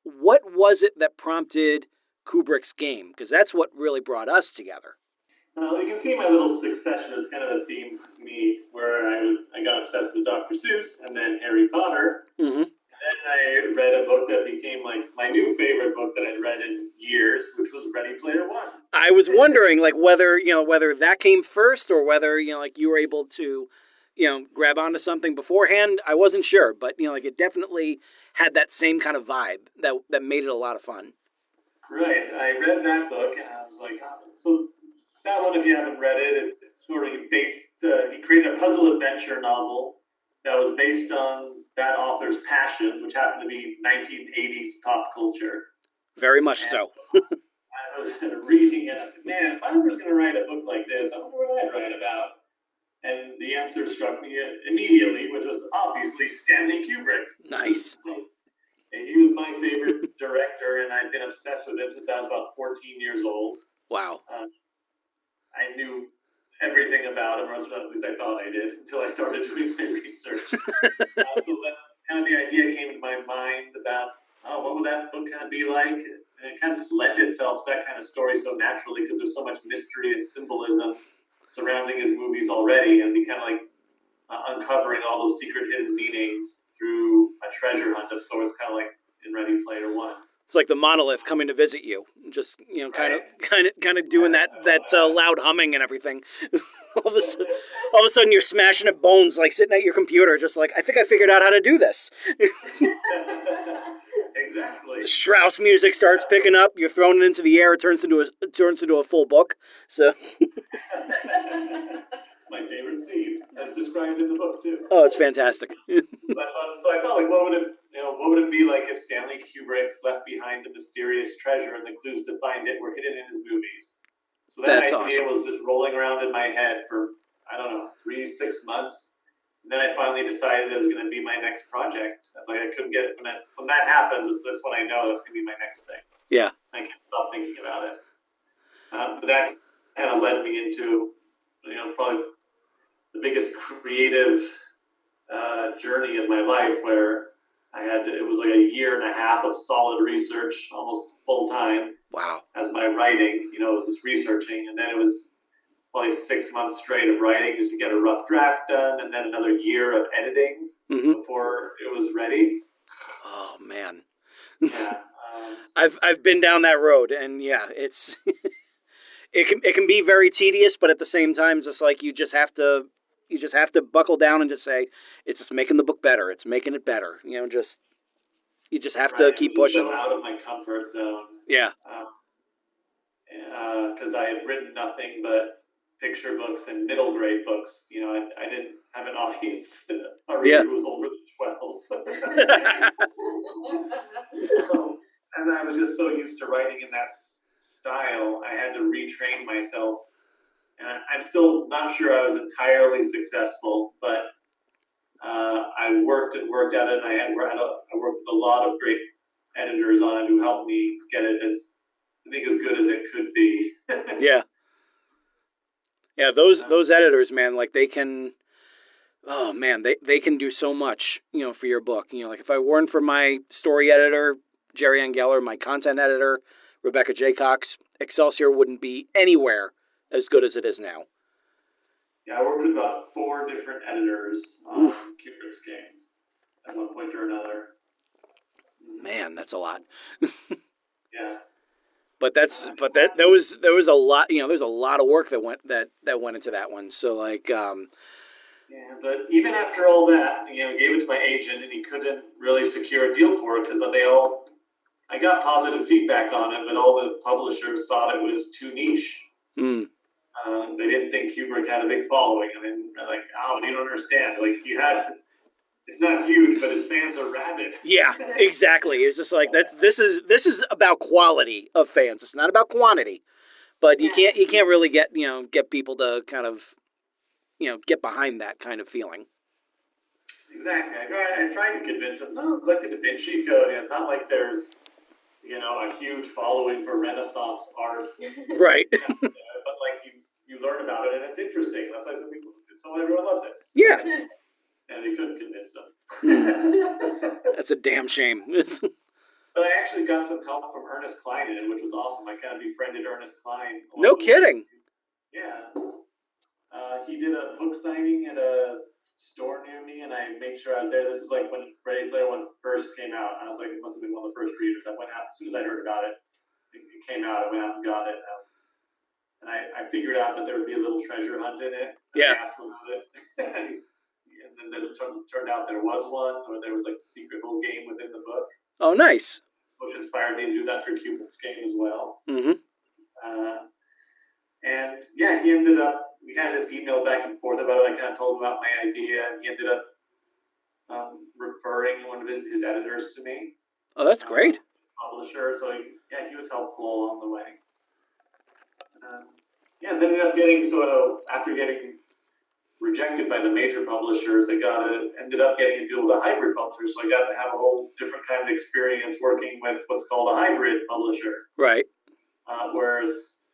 what was it that prompted Kubrick's Game? Because that's what really brought us together. Well, you can see my little succession. It's kind of a theme with me where I got obsessed with Dr. Seuss and then Harry Potter. Mm-hmm. Then I read a book that became like my new favorite book that I'd read in years, which was Ready Player One. I was wondering, like, whether that came first or whether, like you were able to, grab onto something beforehand. I wasn't sure, but, like it definitely had that same kind of vibe that made it a lot of fun. Right. I read that book and I was like, oh, so that one, if you haven't read it, it's sort of based, he created a puzzle adventure novel that was based on that author's passion, which happened to be 1980s pop culture. Very much And so. I was reading it, and I was like, man, if I was going to write a book like this, I wonder what I'd write about. And the answer struck me immediately, which was obviously Stanley Kubrick. Nice. He was my favorite director, and I've been obsessed with him since I was about 14 years old. Wow. I knew everything about him, or at least I thought I did, until I started doing my research. So that kind of the idea came to my mind about, what would that book kind of be like? And it kind of just lent itself to that kind of story so naturally because there's so much mystery and symbolism surrounding his movies already, and be kind of like uncovering all those secret hidden meanings through a treasure hunt of sorts, kind of like in Ready Player One. It's like the monolith coming to visit you, just Right. kind of doing that loud humming and everything. all of a sudden, all of a sudden, you're smashing at bones, like sitting at your computer, just like I think I figured out how to do this. Exactly. Strauss music starts picking up. You're throwing it into the air. It turns into a full book. So, It's my favorite scene, as described in the book too. oh, it's fantastic. So I thought, like, what would it be like if Stanley Kubrick left behind a mysterious treasure and the clues to find it were hidden in his movies? So that That's idea awesome. was just rolling around in my head for, I don't know, 3-6 months. And then I finally decided it was going to be my next project. I was like, I couldn't get it. When that happens, that's when I know that's going to be my next thing. Yeah. I can't stop thinking about it. But that kind of led me into, probably the biggest creative journey of my life, where it was like a year and a half of solid research, almost full time. Wow. As my writing, it was just researching, and then it was probably 6 months straight of writing just to get a rough draft done, and then another year of editing before it was ready. Oh man. Yeah, I've been down that road, and yeah, it's it can be very tedious, but at the same time, it's just like you just have to buckle down and just say it's just making the book better. It's making it better. You just have to keep pushing. So out of my comfort zone. Yeah. Because I had written nothing but picture books and middle grade books. I didn't have an audience, a reader who was older than 12. And I was just so used to writing in that style, I had to retrain myself. And I'm still not sure I was entirely successful, but I worked and worked at it, and I worked with a lot of great editors on it who helped me get it as good as it could be. Yeah. Yeah, those editors, man, like they can, oh man, they can do so much, for your book. Like if I weren't for my story editor, Jerry Geller, my content editor, Rebecca Jaycox, Excelsior wouldn't be anywhere as good as it is now. Yeah, I worked with about 4 different editors on Kubrick's game at one point or another. Man, that's a lot. Yeah. But there was a lot, there's a lot of work that went into that one. So like yeah, but even after all that, gave it to my agent, and he couldn't really secure a deal for it because I got positive feedback on it, but all the publishers thought it was too niche. They didn't think Kubrick had a big following. I mean, like, oh, you don't understand. Like, it's not huge, but his fans are rabid. Yeah, exactly. It's just like this is about quality of fans. It's not about quantity. But you can't really get people to kind of get behind that kind of feeling. Exactly. I tried to convince him. No, it's like the Da Vinci Code. It's not like there's a huge following for Renaissance art. Right. But like you learn about it and it's interesting. That's why everyone loves it. Yeah. And they couldn't convince them. That's a damn shame. But I actually got some help from Ernest Cline in it, which was awesome. I kind of befriended Ernest Cline. No kidding. Yeah. He did a book signing at a store near me, and I made sure I was there. This is like when Ready Player One first came out. I was like, it must have been one of the first readers. I went out as soon as I heard about it. It came out. I went out and got it. And I figured out that there would be a little treasure hunt in it. Yeah. I asked him about it. And then it turned out there was one, or there was like a secret little game within the book. Oh, nice. Which inspired me to do that for Kubrick's game as well. Mm-hmm. And yeah, he ended up, we kind of just emailed back and forth about it. I kind of told him about my idea, and he ended up referring one of his editors to me. Oh, that's great. Publisher, so he was helpful along the way. And then after getting rejected by the major publishers, ended up getting a deal with a hybrid publisher. So I got to have a whole different kind of experience working with what's called a hybrid publisher. Right. Where it's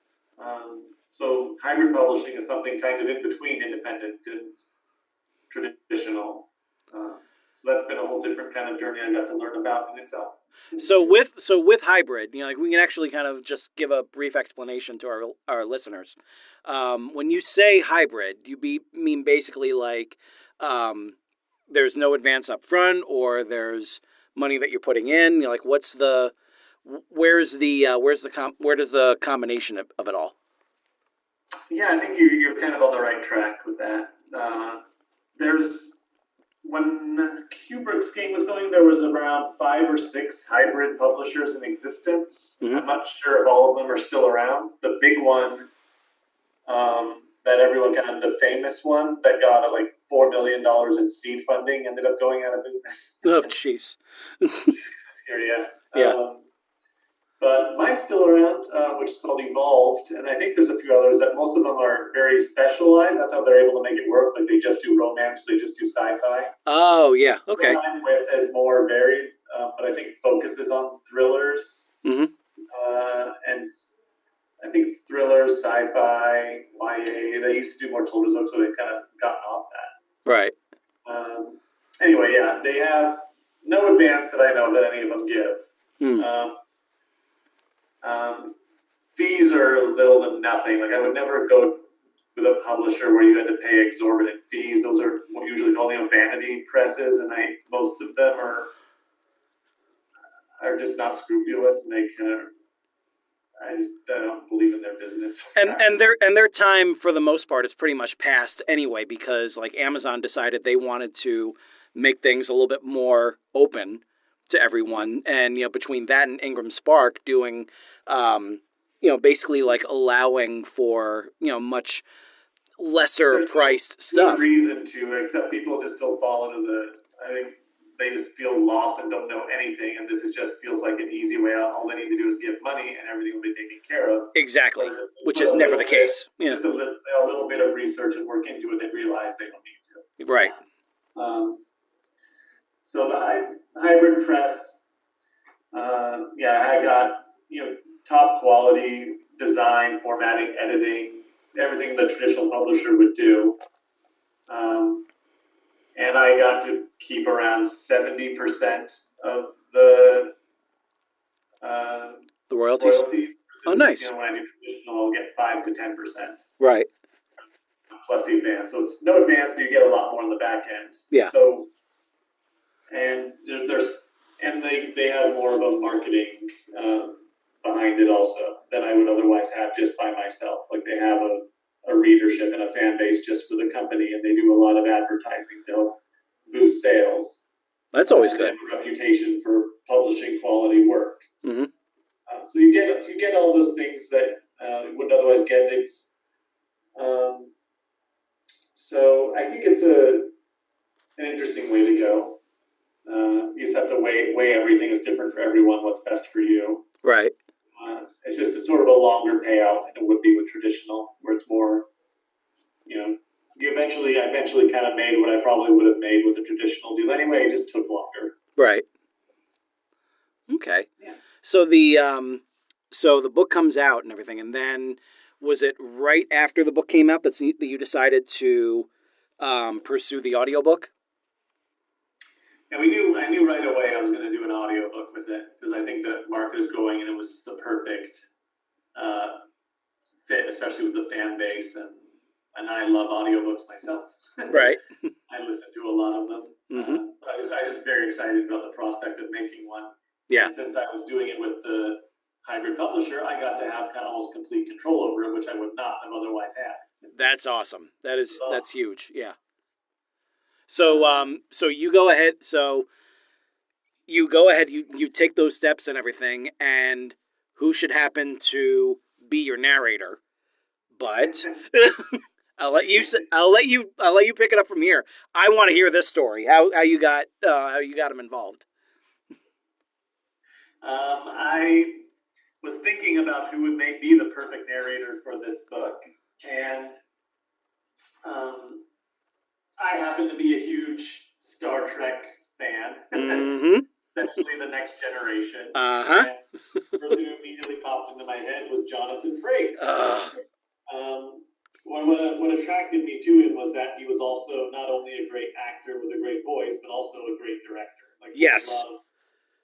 so hybrid publishing is something kind of in between independent and traditional. So that's been a whole different kind of journey I got to learn about in itself. So with hybrid, like we can actually kind of just give a brief explanation to our listeners. When you say hybrid, do you mean basically like there's no advance up front, or there's money that you're putting in? Like what's the where does the combination of it all? Yeah, I think you're kind of on the right track with that. There's when Kubrick's game was going, there was around 5 or 6 hybrid publishers in existence. Mhm. I'm not sure if all of them are still around. The big one, that everyone kind of, the famous one that got like $4 million in seed funding, ended up going out of business. Oh, jeez. Scary, yeah. Yeah. But mine's still around, which is called Evolved, and I think there's a few others that most of them are very specialized. That's how they're able to make it work. Like they just do romance, they just do sci-fi. Oh, yeah. Okay. What I'm with is more varied, but I think focuses on thrillers, Mm-hmm. and I think thrillers, sci-fi, YA. They used to do more children's books, so they've kind of gotten off that. Right. Anyway, yeah, they have no advance that I know that any of them give. Hmm. Fees are little to nothing. Like I would never go with a publisher where you had to pay exorbitant fees. Those are usually called vanity presses, and most of them are just not scrupulous, and they kind of. I don't believe in their business. And their time for the most part is pretty much past anyway, because like Amazon decided they wanted to make things a little bit more open to everyone, and between that and Ingram Spark doing basically like allowing for much lesser There's priced no stuff. good reason to, except people just still fall into the. I think they just feel lost and don't know anything, and this just feels like an easy way out. All they need to do is give money, and everything will be taken care of. Exactly, which is never the case. Yeah. Just a little bit of research and work into it, they realize they don't need to. Right. So the hybrid press, I got top quality design, formatting, editing, everything the traditional publisher would do. And I got to keep around 70% of the royalties. Versus, Oh, nice. when I do traditional, I'll get 5 to 10%. Right. Plus the advance. So it's no advance, but you get a lot more on the back end. Yeah. So, and they have more of a marketing behind it also than I would otherwise have just by myself. Like they have a readership and a fan base just for the company, and they do a lot of advertising to help boost sales. That's always good. They have a reputation for publishing quality work. Mm-hmm. So you get all those things that you wouldn't otherwise get. So I think it's an interesting way to go. You just have to weigh everything. Is different for everyone. What's best for you. Right. It's sort of a longer payout than it would be with traditional, where it's more, I eventually kind of made what I probably would have made with a traditional deal anyway. It just took longer. Right. Okay. Yeah. So the book comes out and everything, and then was it right after the book came out that you decided to pursue the audiobook? And I knew right away I was going to do an audiobook with it because I think the market is growing and it was the perfect fit, especially with the fan base, and I love audiobooks myself. Right. I listen to a lot of them. Mm-hmm. So I was very excited about the prospect of making one. Yeah. And since I was doing it with the hybrid publisher, I got to have kind of almost complete control over it, which I would not have otherwise had. That's awesome. That's awesome. huge. Yeah. So you go ahead. You take those steps and everything, and who should happen to be your narrator? But I'll let you pick it up from here. I want to hear this story. How you got him involved? I was thinking about who would be the perfect narrator for this book, and I happen to be a huge Star Trek fan, Mm-hmm. especially the Next Generation. Uh-huh. And the person who immediately popped into my head was Jonathan Frakes. What attracted me to him was that he was also not only a great actor with a great voice, but also a great director. Like, yes. I loved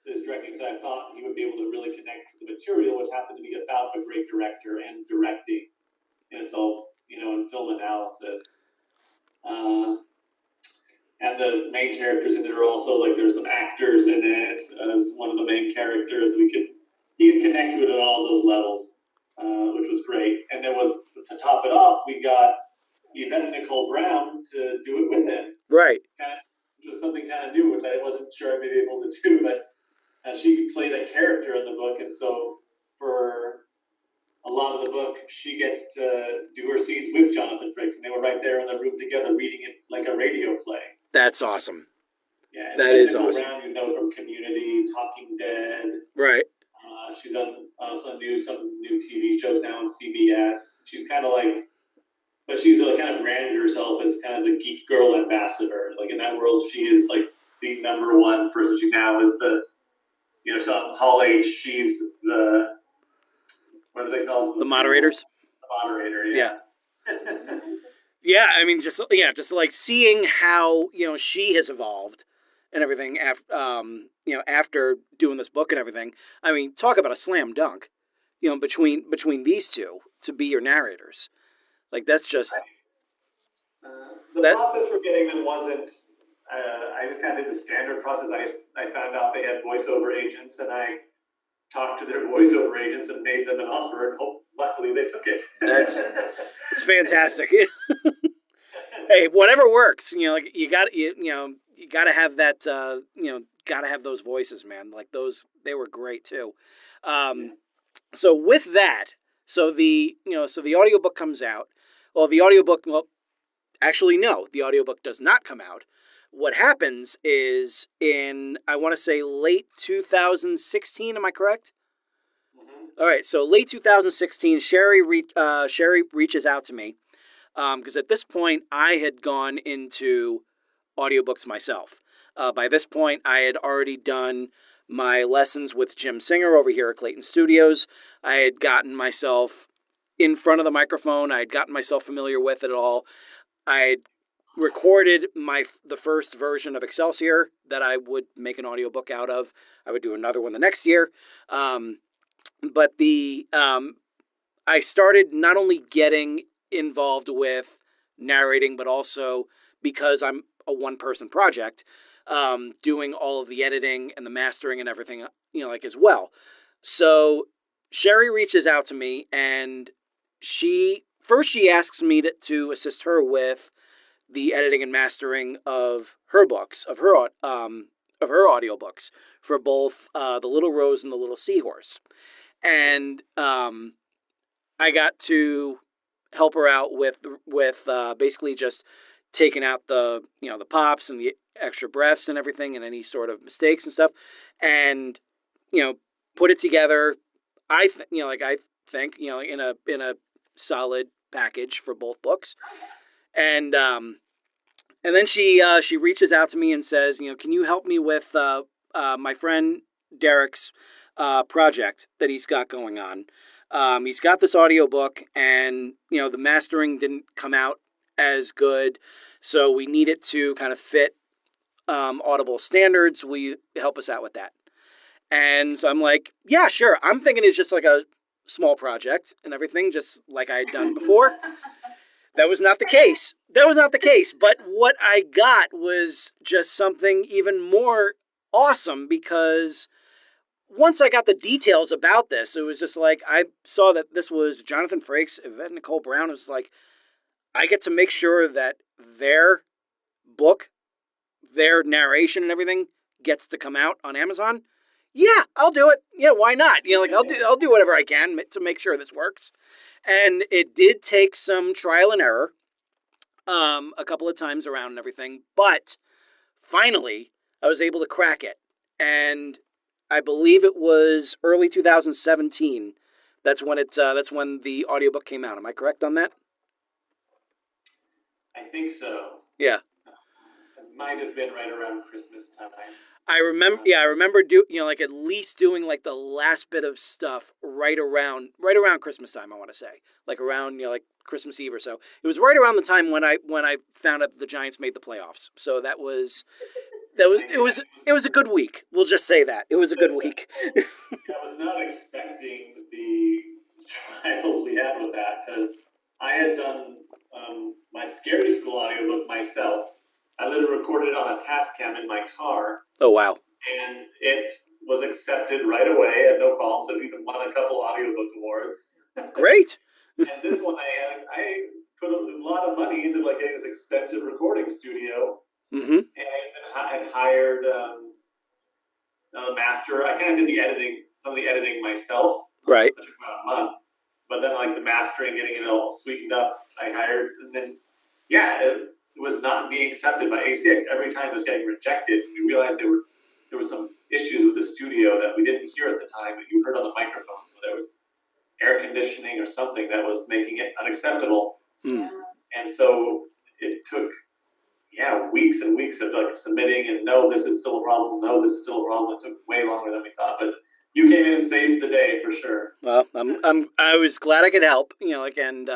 his directing, so I thought he would be able to really connect with the material, which happened to be about a great director and directing, and it's all in film analysis. And the main characters in it are also there's some actors in it as one of the main characters. We could he could connect to it on all those levels, which was great. And it was, to top it off, we got Yvette Nicole Brown to do it with him. Right. It was something kind of new, which I wasn't sure I'd be able to do, but she played a character in the book, and so for a lot of the book, she gets to do her scenes with Jonathan Frakes, and they were right there in the room together, reading it like a radio play. That's awesome. Yeah, and that then is Nicole awesome. Brown, you know, from Community, Talking Dead. Right. She's on some new TV shows now on CBS. She's kind of like, but she's like kind of branded herself as kind of the geek girl ambassador. Like in that world, she is like the number one person. She now is the, you know, so Hall H. She's the, what are they called? The moderators. The moderator, yeah. Yeah, I mean, just like seeing how, you know, she has evolved and everything after, you know, after doing this book and everything. I mean, talk about a slam dunk, you know, between these two to be your narrators. Like, that's just... The process for getting them wasn't... I just kind of did the standard process. I found out they had voiceover agents, and I talked to their voiceover agents and made them an offer, and luckily they took it. It's fantastic. Hey, whatever works. You know, like you got to have that. Got to have those voices, man. Like those, they were great too. So with that, the audiobook comes out. Well, actually no, the audiobook does not come out. What happens is in, I want to say late 2016, am I correct? Mm-hmm. All right, so late 2016, Sheri reaches out to me because at this point I had gone into audiobooks myself. By this point, I had already done my lessons with Jim Singer over here at Clayton Studios. I had gotten myself in front of the microphone. I had gotten myself familiar with it all. I had recorded the first version of Excelsior that I would make an audiobook out of. I would do another one the next year. But I started not only getting involved with narrating, but also because I'm a one-person project, doing all of the editing and the mastering and everything, you know, like as well. So Sheri reaches out to me, and she asks me to assist her with the editing and mastering of her books, of her audiobooks for both The Little Rose and The Little Seahorse. And I got to help her out with basically just taking out the pops and the extra breaths and everything and any sort of mistakes and stuff, and put it together. I think in a solid package for both books. And then she reaches out to me and says, can you help me with my friend Derek's project that he's got going on? He's got this audiobook, and the mastering didn't come out as good, so we need it to kind of fit Audible standards. Will you help us out with that? And so I'm like, yeah, sure. I'm thinking it's just like a small project and everything, just like I had done before. That was not the case. But what I got was just something even more awesome, because once I got the details about this, it was just like, I saw that this was Jonathan Frakes, Yvette Nicole Brown. It was like, I get to make sure that their book, their narration and everything gets to come out on Amazon. Yeah, I'll do it. Yeah, why not? I'll do whatever I can to make sure this works. And it did take some trial and error, a couple of times around and everything, but finally I was able to crack it. And I believe it was early 2017. That's when the audiobook came out. Am I correct on that? I think so. Yeah. It might have been right around Christmas time. I remember at least doing like the last bit of stuff right around Christmas time, I want to say. Like around, like Christmas Eve or so. It was right around the time when I found out the Giants made the playoffs. So it was a good week. We'll just say that. It was a good week. I was not expecting the trials we had with that, because I had done my Scary School audiobook myself. I literally recorded it on a Tascam in my car. Oh, wow. And it was accepted right away. I had no problems. I've even won a couple audiobook awards. Great. And this one, I put a lot of money into like getting this expensive recording studio, Mm-hmm. and I had hired a master. I kind of did some of the editing myself. Right. It took about a month, but then like the mastering, getting it all sweetened up, I hired, and then it was not being accepted by ACX. Every time it was getting rejected. We realized there were some issues with the studio that we didn't hear at the time, but you heard on the microphones. So there was air conditioning or something that was making it unacceptable. Mm. And so it took weeks and weeks of like submitting and no, this is still a problem. No, this is still a problem. It took way longer than we thought, but you came in and saved the day for sure. Well, I was glad I could help. And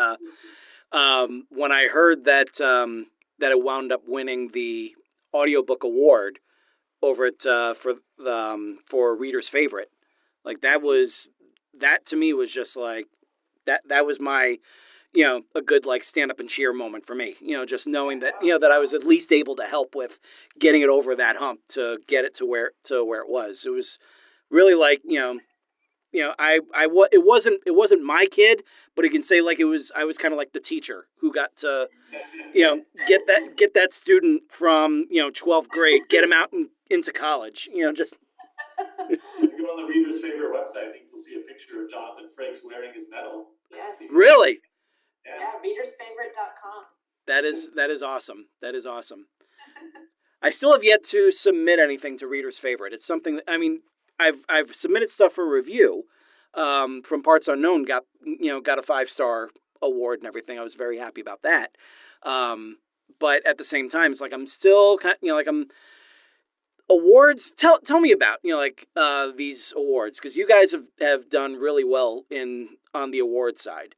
when I heard that that it wound up winning the audiobook award over at for Reader's Favorite, like that to me was just like that was my a good like stand up and cheer moment for me. Just knowing that that I was at least able to help with getting it over that hump to get it to where it was. It was really like it wasn't my kid, but you can say like I was kind of like the teacher who got to get that student from 12th grade, get him out and into college. Just If you go on the Reader's Favorite website, I think you'll see a picture of Jonathan Frakes wearing his medal. Yes. Really. Yeah, readersfavorite.com. That is awesome. That is awesome. I still have yet to submit anything to Reader's Favorite. It's something that, I've submitted stuff for review. From Parts Unknown got a 5-star award and everything. I was very happy about that. But at the same time, it's like I'm still kind I'm awards. Tell me about these awards, because you guys have done really well on the award side.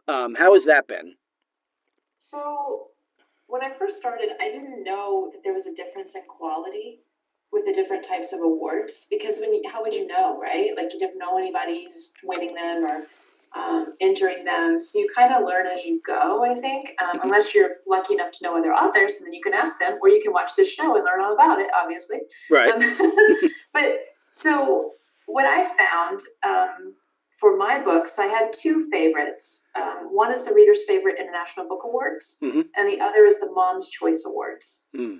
How has that been? So when I first started, I didn't know that there was a difference in quality with the different types of awards, because how would you know, right? Like you didn't know anybody who's winning them or entering them. So you kind of learn as you go, I think, unless you're lucky enough to know other authors, and then you can ask them, or you can watch this show and learn all about it, obviously. Right. But so what I found for my books, I had two favorites. One is the Reader's Favorite International Book Awards, Mm-hmm. and the other is the Mom's Choice Awards. Mm.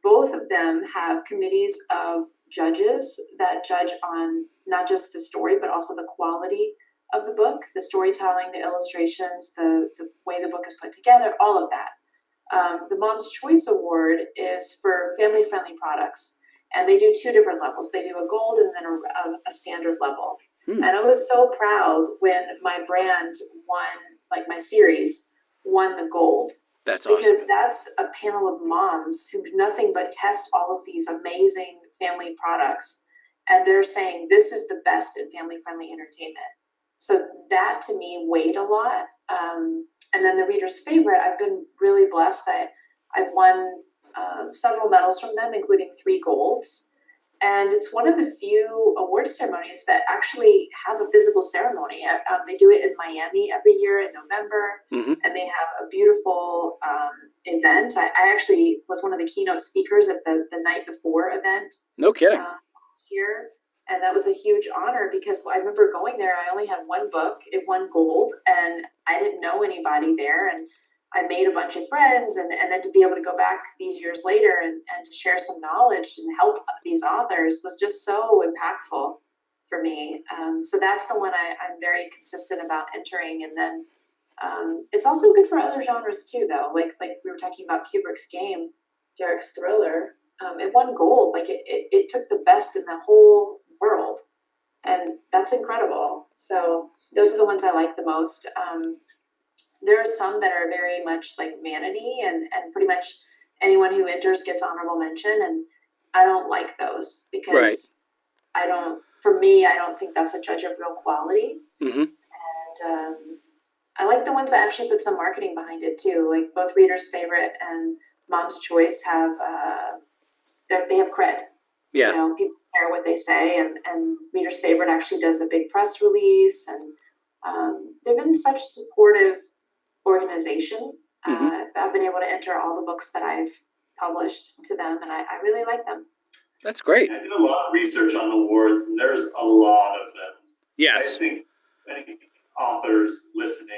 Both of them have committees of judges that judge on not just the story, but also the quality of the book, the storytelling, the illustrations, the way the book is put together, all of that. The Mom's Choice Award is for family-friendly products, and they do two different levels. They do a gold and then a standard level. And I was so proud when my brand won, like my series, won the gold. That's awesome. Because that's a panel of moms who do nothing but test all of these amazing family products. And they're saying this is the best in family-friendly entertainment. So that to me weighed a lot. And then the Reader's Favorite, I've been really blessed. I've won several medals from them, including 3 golds. And it's one of the few award ceremonies that actually have a physical ceremony. They do it in Miami every year in November, Mm-hmm. and they have a beautiful event. I actually was one of the keynote speakers at the night before event. No kidding. Last year, and that was a huge honor because I remember going there. I only had one book. It won gold, and I didn't know anybody there, and I made a bunch of friends, and then to be able to go back these years later and to share some knowledge and help these authors was just so impactful for me. So that's the one I'm very consistent about entering. And then it's also good for other genres too, though. Like we were talking about Kubrick's Game, Derek's Thriller. It won gold. Like it took the best in the whole world. And that's incredible. So those are the ones I like the most. There are some that are very much like vanity and pretty much anyone who enters gets honorable mention. And I don't like those because I don't think that's a judge of real quality. Mm-hmm. And I like the ones that actually put some marketing behind it too. Like both Reader's Favorite and Mom's Choice have, they have cred. Yeah. People care what they say, and Reader's Favorite actually does a big press release, and they've been such supportive organization. Mm-hmm. I've been able to enter all the books that I've published to them, and I really like them. That's great. I did a lot of research on awards, and there's a lot of them. Yes. I think any authors listening,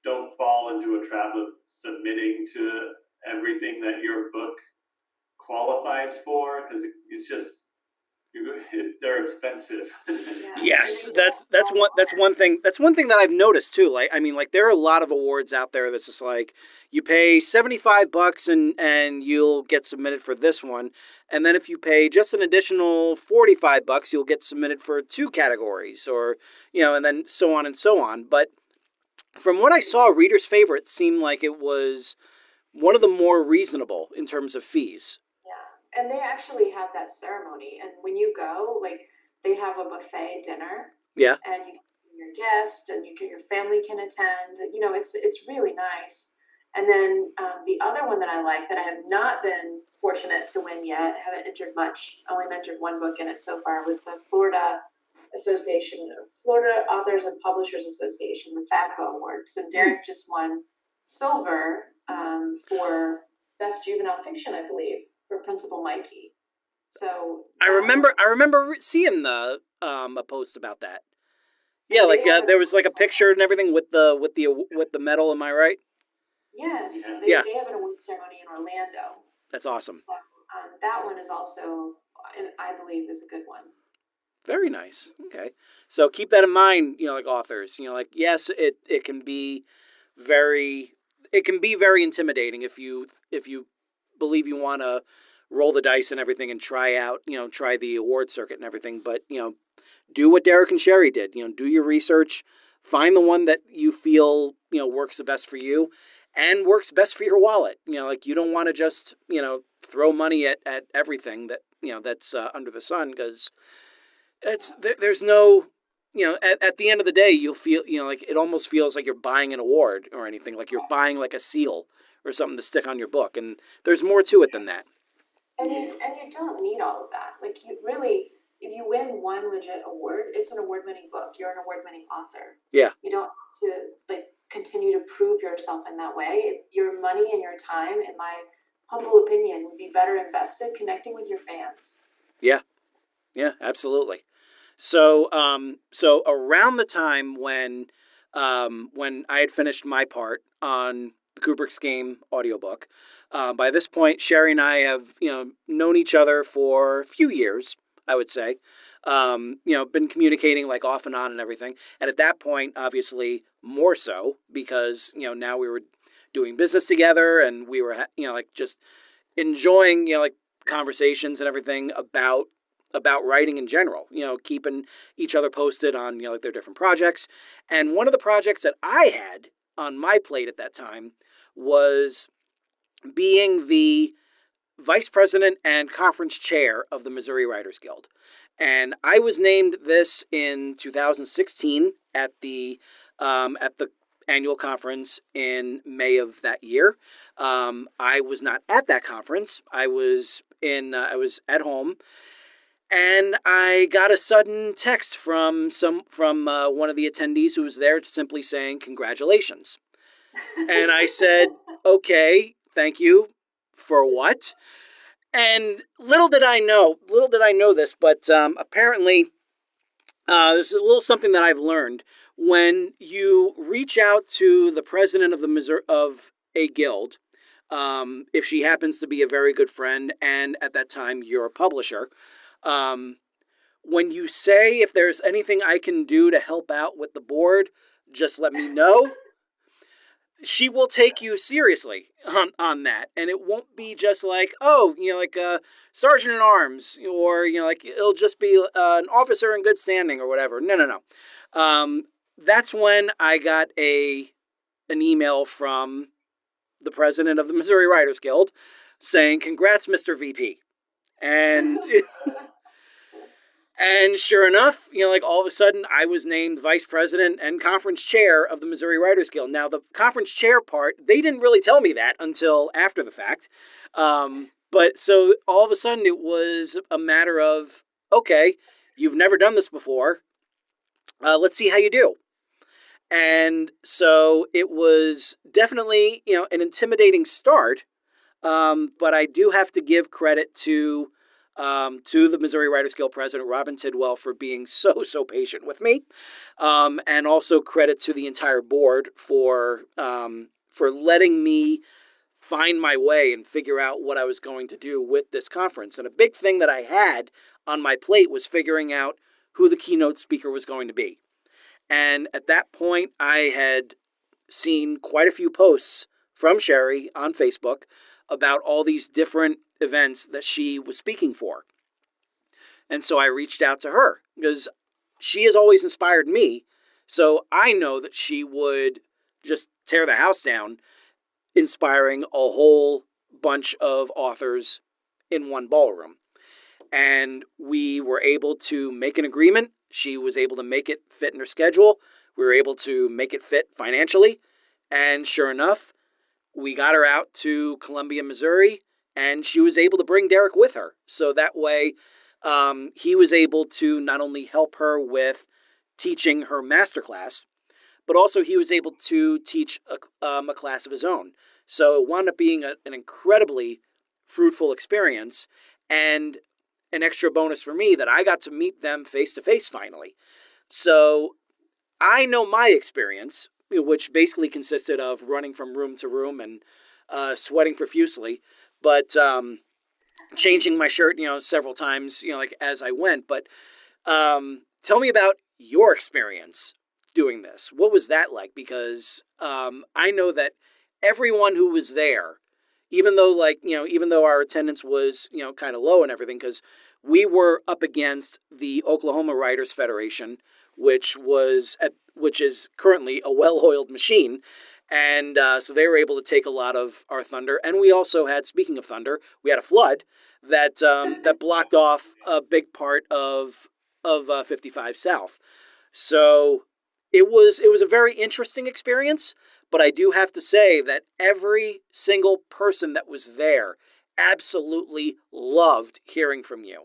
don't fall into a trap of submitting to everything that your book qualifies for, because it's just they're expensive. Yes, that's one thing that I've noticed too. Like, I mean, like there are a lot of awards out there that's just like you pay $75 and you'll get submitted for this one, and then if you pay just an additional $45, you'll get submitted for 2 categories, or and then so on and so on. But from what I saw, Reader's Favorite seemed like it was one of the more reasonable in terms of fees. Yeah, and they actually have that ceremony, and when you go, like they have a buffet dinner. Yeah. And you can your guest, and your family can attend. It's really nice. And then the other one that I like that I have not been fortunate to win yet, haven't entered much, only entered one book in it so far, was the Florida Authors and Publishers Association, the FAPA Awards. And Derek just won silver for Best Juvenile Fiction, I believe, for Principal Mikey. So I remember seeing the a post about that. Yeah, like there was like a picture and everything with the medal. Am I right? Yes. Yeah. They have an award ceremony in Orlando. That's awesome. So, that one is also, I believe, is a good one. Very nice. Okay. So keep that in mind, like authors, like, yes, it can be very intimidating if you believe you want to roll the dice and everything and try the award circuit and everything. But, do what Derek and Sheri did, do your research, find the one that you feel, works the best for you and works best for your wallet. Like you don't want to just, throw money at everything that, that's under the sun, because there's no, at the end of the day, you'll feel, like it almost feels like you're buying an award or anything, like you're buying like a seal or something to stick on your book. And there's more to it than that. And you don't need all of that. Like you really, if you win one legit award, it's an award-winning book. You're an award-winning author. Yeah. You don't have to continue to prove yourself in that way. Your money and your time, in my humble opinion, would be better invested connecting with your fans. Yeah. Yeah, absolutely. So, around the time when I had finished my part on the Kubrick's Game audiobook, by this point, Sheri and I have, known each other for a few years, I would say. Been communicating like off and on and everything. And at that point, obviously more so because, now we were doing business together and we were, just enjoying, conversations and everything about writing in general, keeping each other posted on, their different projects. And one of the projects that I had on my plate at that time was being the vice president and conference chair of the Missouri Writers Guild. And I was named this in 2016 at the annual conference in May of that year. I was not at that conference. I was at home, and I got a sudden text from one of the attendees who was there, simply saying congratulations. And I said, okay, thank you. For what? And little did I know this, but apparently there's a little something that I've learned. When you reach out to the president of a guild, if she happens to be a very good friend, and at that time you're a publisher, when you say, if there's anything I can do to help out with the board, just let me know. She will take you seriously on that. And it won't be just like, sergeant at arms, or, it'll just be an officer in good standing or whatever. No. That's when I got an email from the president of the Missouri Writers Guild saying, congrats, Mr. VP. And and sure enough, all of a sudden I was named vice president and conference chair of the Missouri Writers Guild. Now, the conference chair part, they didn't really tell me that until after the fact. But so all of a sudden it was a matter of, okay, you've never done this before. Let's see how you do. And so it was definitely, an intimidating start. But I do have to give credit to to the Missouri Writers Guild president, Robin Tidwell, for being so patient with me. And also credit to the entire board for letting me find my way and figure out what I was going to do with this conference. And a big thing that I had on my plate was figuring out who the keynote speaker was going to be. And at that point, I had seen quite a few posts from Sheri on Facebook about all these different events that she was speaking for. And so I reached out to her because she has always inspired me. So I know that she would just tear the house down, inspiring a whole bunch of authors in one ballroom. And we were able to make an agreement. She was able to make it fit in her schedule. We were able to make it fit financially. And sure enough, we got her out to Columbia, Missouri, and she was able to bring Derek with her. So that way, he was able to not only help her with teaching her masterclass, but also he was able to teach a class of his own. So it wound up being an incredibly fruitful experience, and an extra bonus for me that I got to meet them face to face finally. So I know my experience, which basically consisted of running from room to room and sweating profusely, but changing my shirt, several times, like as I went. But tell me about your experience doing this. What was that like? Because I know that everyone who was there, even though our attendance was, kind of low and everything, because we were up against the Oklahoma Writers Federation, which is currently a well-oiled machine. And so they were able to take a lot of our thunder. And we also had, speaking of thunder, we had a flood that that blocked off a big part of 55 South. So it was a very interesting experience. But I do have to say that every single person that was there absolutely loved hearing from you,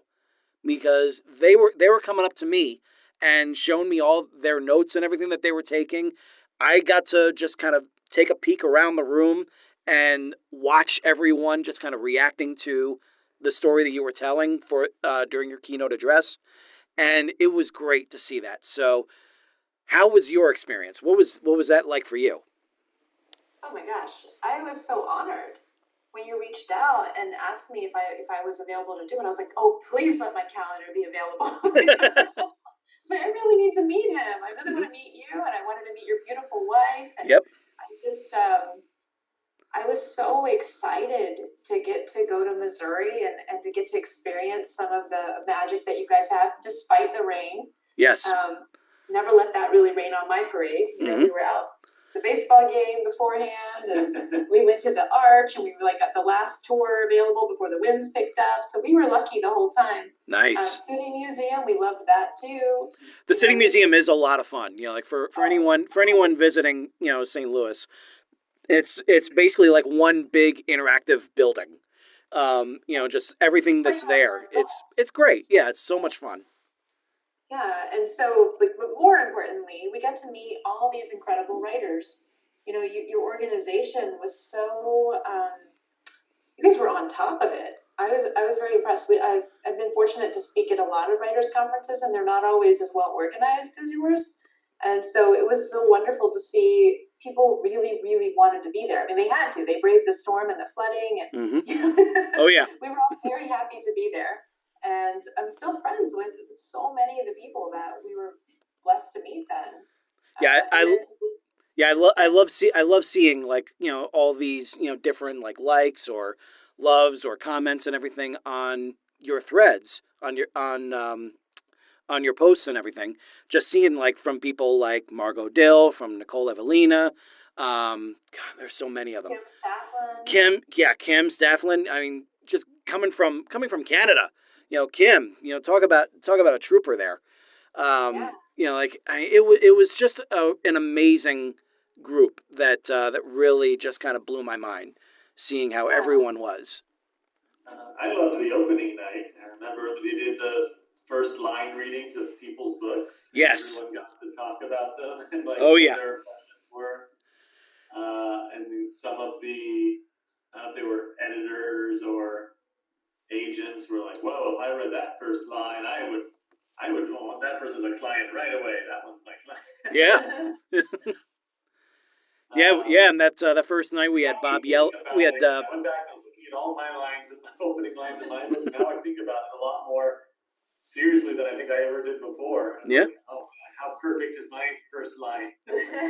because they were coming up to me and showing me all their notes and everything that they were taking. I got to just kind of take a peek around the room and watch everyone just kind of reacting to the story that you were telling for during your keynote address. And it was great to see that. So how was your experience? What was that like for you? Oh my gosh, I was so honored when you reached out and asked me if I was available to do it. I was like, oh, please let my calendar be available. So I really need to meet him. I really want to meet you, and I wanted to meet your beautiful wife. And Yep. I was so excited to get to go to Missouri and to get to experience some of the magic that you guys have, despite the rain. Yes. Never let that really rain on my parade. We were out the baseball game beforehand, and we went to the Arch, and we were got the last tour available before the winds picked up. So we were lucky the whole time. Nice. City Museum, we loved that too. The City Museum is a lot of fun. For anyone visiting, St. Louis, it's basically like one big interactive building. Just everything that's there. It's great. Yeah, it's so much fun. Yeah, and so, but more importantly, we got to meet all these incredible writers. Your organization was so, you guys were on top of it. I was very impressed. I've been fortunate to speak at a lot of writers' conferences, and they're not always as well organized as yours. And so it was so wonderful to see people really, really wanted to be there. I mean, they had to. They braved the storm and the flooding. And Oh, yeah. We were all very happy to be there. And I'm still friends with so many of the people that we were blessed to meet then. Yeah, I love seeing all these different likes or loves or comments and everything on your threads on your posts and everything. Just seeing from people like Margot Dill, from Nicole Evelina. God, there's so many of them. Kim Staflin. I mean, just coming from Canada. Kim, talk about a trooper there. It was just an amazing group that really just kind of blew my mind, seeing how everyone was. I loved the opening night. I remember we did the first line readings of people's books. Yes. Everyone got to talk about them and what their impressions were. And some of the, I don't know if they were editors or agents were like, whoa, if I read that first line, I would want that person as a client right away. That one's my client. Yeah. Yeah, and that first night we had Bob Yell. We had I went back and I was looking at all my lines, opening lines in my books. Now I think about it a lot more seriously than I think I ever did before. Yeah. Like, oh, how perfect is my first line?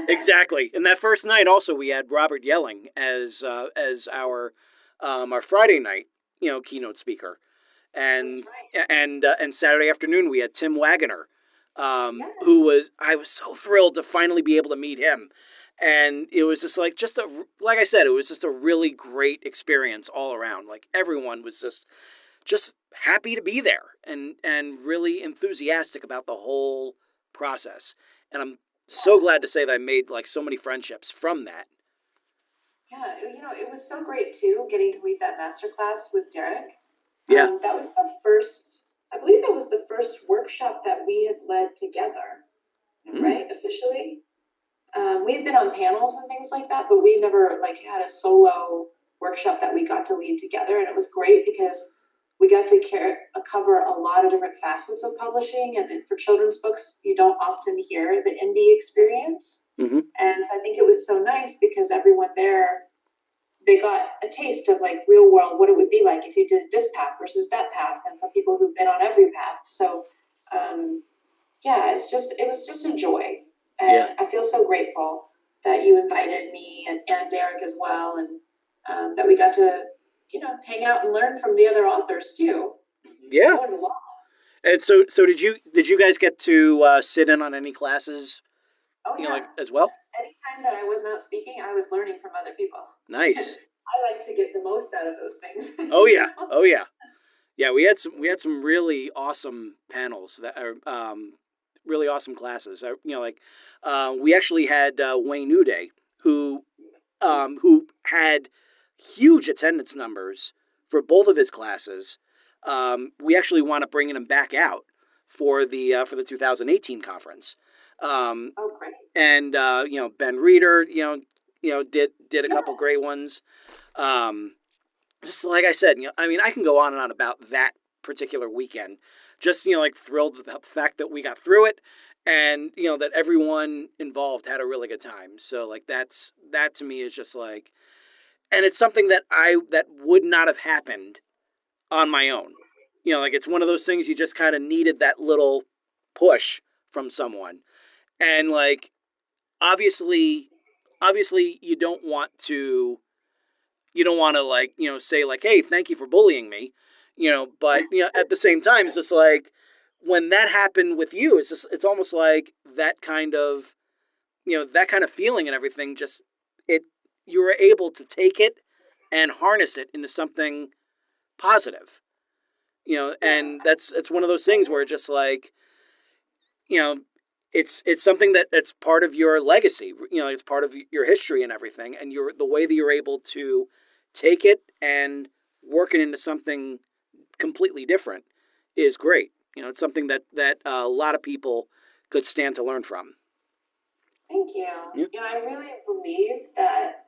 Exactly. And that first night also we had Robert Yelling as our Friday night, keynote speaker. And That's right. and Saturday afternoon we had Tim Wagoner, Yes. I was so thrilled to finally be able to meet him. And it was just like like I said, it was just a really great experience all around. Like everyone was just happy to be there and really enthusiastic about the whole process. And I'm so glad to say that I made like so many friendships from that. Yeah, it was so great too, getting to lead that masterclass with Derek. Yeah. That was I believe that was the first workshop that we had led together, right? Officially. We had been on panels and things like that, but we never like had a solo workshop that we got to lead together. And it was great because we got to cover a lot of different facets of publishing. And for children's books, you don't often hear the indie experience. Mm-hmm. And so I think it was so nice because everyone there, they got a taste of like real world, what it would be like if you did this path versus that path. And for people who've been on every path. So, yeah, it was just a joy. And I feel so grateful that you invited me and Derek as well. And that we got to, hang out and learn from the other authors too. Yeah. I learned a lot. And so did you guys get to sit in on any classes? Oh, yeah. As well? Anytime that I was not speaking, I was learning from other people. Nice. I like to get the most out of those things. Oh yeah. Oh yeah. Yeah, we had some really awesome panels that are really awesome classes. We actually had Wayne Uday who had huge attendance numbers for both of his classes. We actually want to bring him back out for the 2018 conference. Oh, great! And Ben Reeder, did a couple great ones. Just like I said, I can go on and on about that particular weekend. Just like thrilled about the fact that we got through it, and that everyone involved had a really good time. So like that to me is just like, and it's something that would not have happened on my own. It's one of those things you just kind of needed that little push from someone. And like, obviously you don't want to like, say like, hey, thank you for bullying me, but at the same time, it's just like when that happened with you, it's almost like that kind of feeling and everything, you were able to take it and harness it into something positive, and it's one of those things where just like, it's something that's part of your legacy, it's part of your history and everything. And the way that you're able to take it and work it into something completely different is great. It's something that a lot of people could stand to learn from. Thank you. Yeah. I really believe that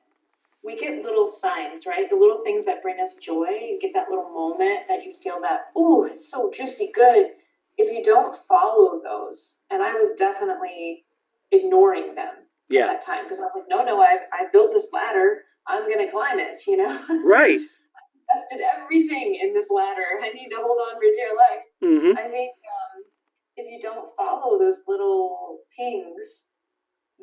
we get little signs, right? The little things that bring us joy. You get that little moment that you feel that, ooh, it's so juicy good. If you don't follow those, and I was definitely ignoring them at that time because I was like, no, I built this ladder. I'm going to climb it, Right. I invested everything in this ladder. I need to hold on for dear life. Mm-hmm. I think if you don't follow those little pings,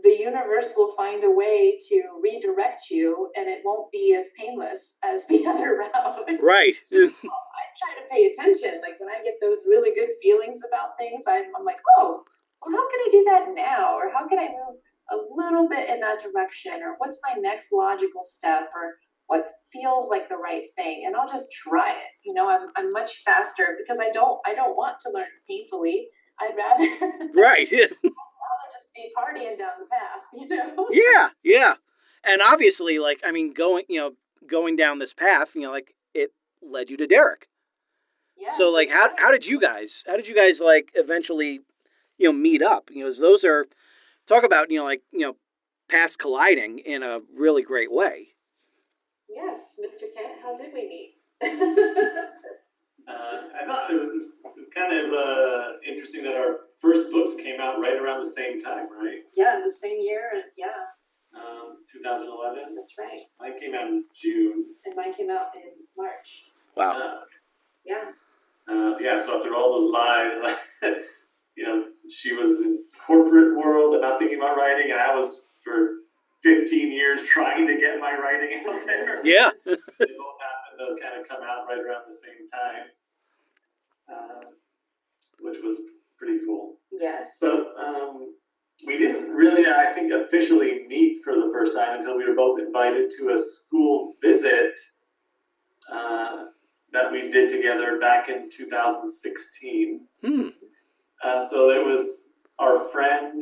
the universe will find a way to redirect you, and it won't be as painless as the other route. Right. So, I try to pay attention. Like when I get those really good feelings about things, I'm like, oh, well, how can I do that now? Or how can I move a little bit in that direction? Or what's my next logical step? Or what feels like the right thing? And I'll just try it. I'm much faster because I don't want to learn painfully. I'd rather Right. rather just be partying down the path, Yeah. And obviously, like, going down this path, like it led you to Derek. Yes, so like, how did you guys like eventually, meet up? Those are, talk about, paths colliding in a really great way. Yes, Mr. Kent, how did we meet? I thought it was kind of interesting that our first books came out right around the same time, right? Yeah, the same year, and 2011. that's right. Mine came out in June. And mine came out in March. Wow. Yeah. So after all those lives, she was in corporate world and not thinking about writing, and I was for 15 years trying to get my writing out there. Yeah. They both happened to kind of come out right around the same time, which was pretty cool. Yes. So we didn't really, I think, officially meet for the first time until we were both invited to a school visit that we did together back in 2016. So there was our friend,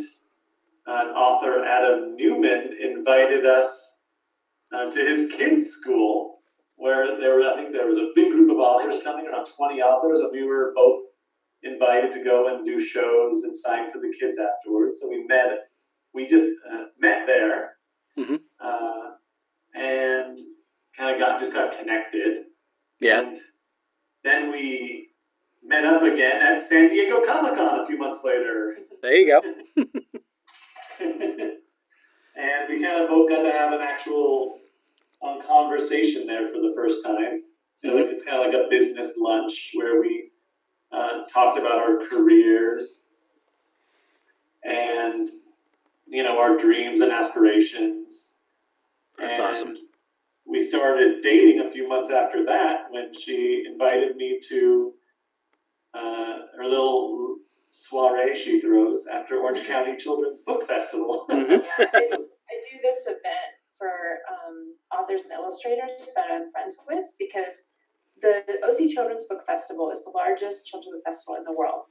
author Adam Newman, invited us to his kids' school, where I think there was a big group of authors coming, around 20 authors, and we were both invited to go and do shows and sign for the kids afterwards. So we just met there, and kind of got connected. Yeah. And then we met up again at San Diego Comic-Con a few months later. There you go. And we kind of both got to have an actual conversation there for the first time. It's kind of like a business lunch where we talked about our careers and, our dreams and aspirations. That's awesome. We started dating a few months after that when she invited me to her little soiree she throws after Orange County Children's Book Festival. I do this event for authors and illustrators that I'm friends with, because the OC Children's Book Festival is the largest children's book festival in the world.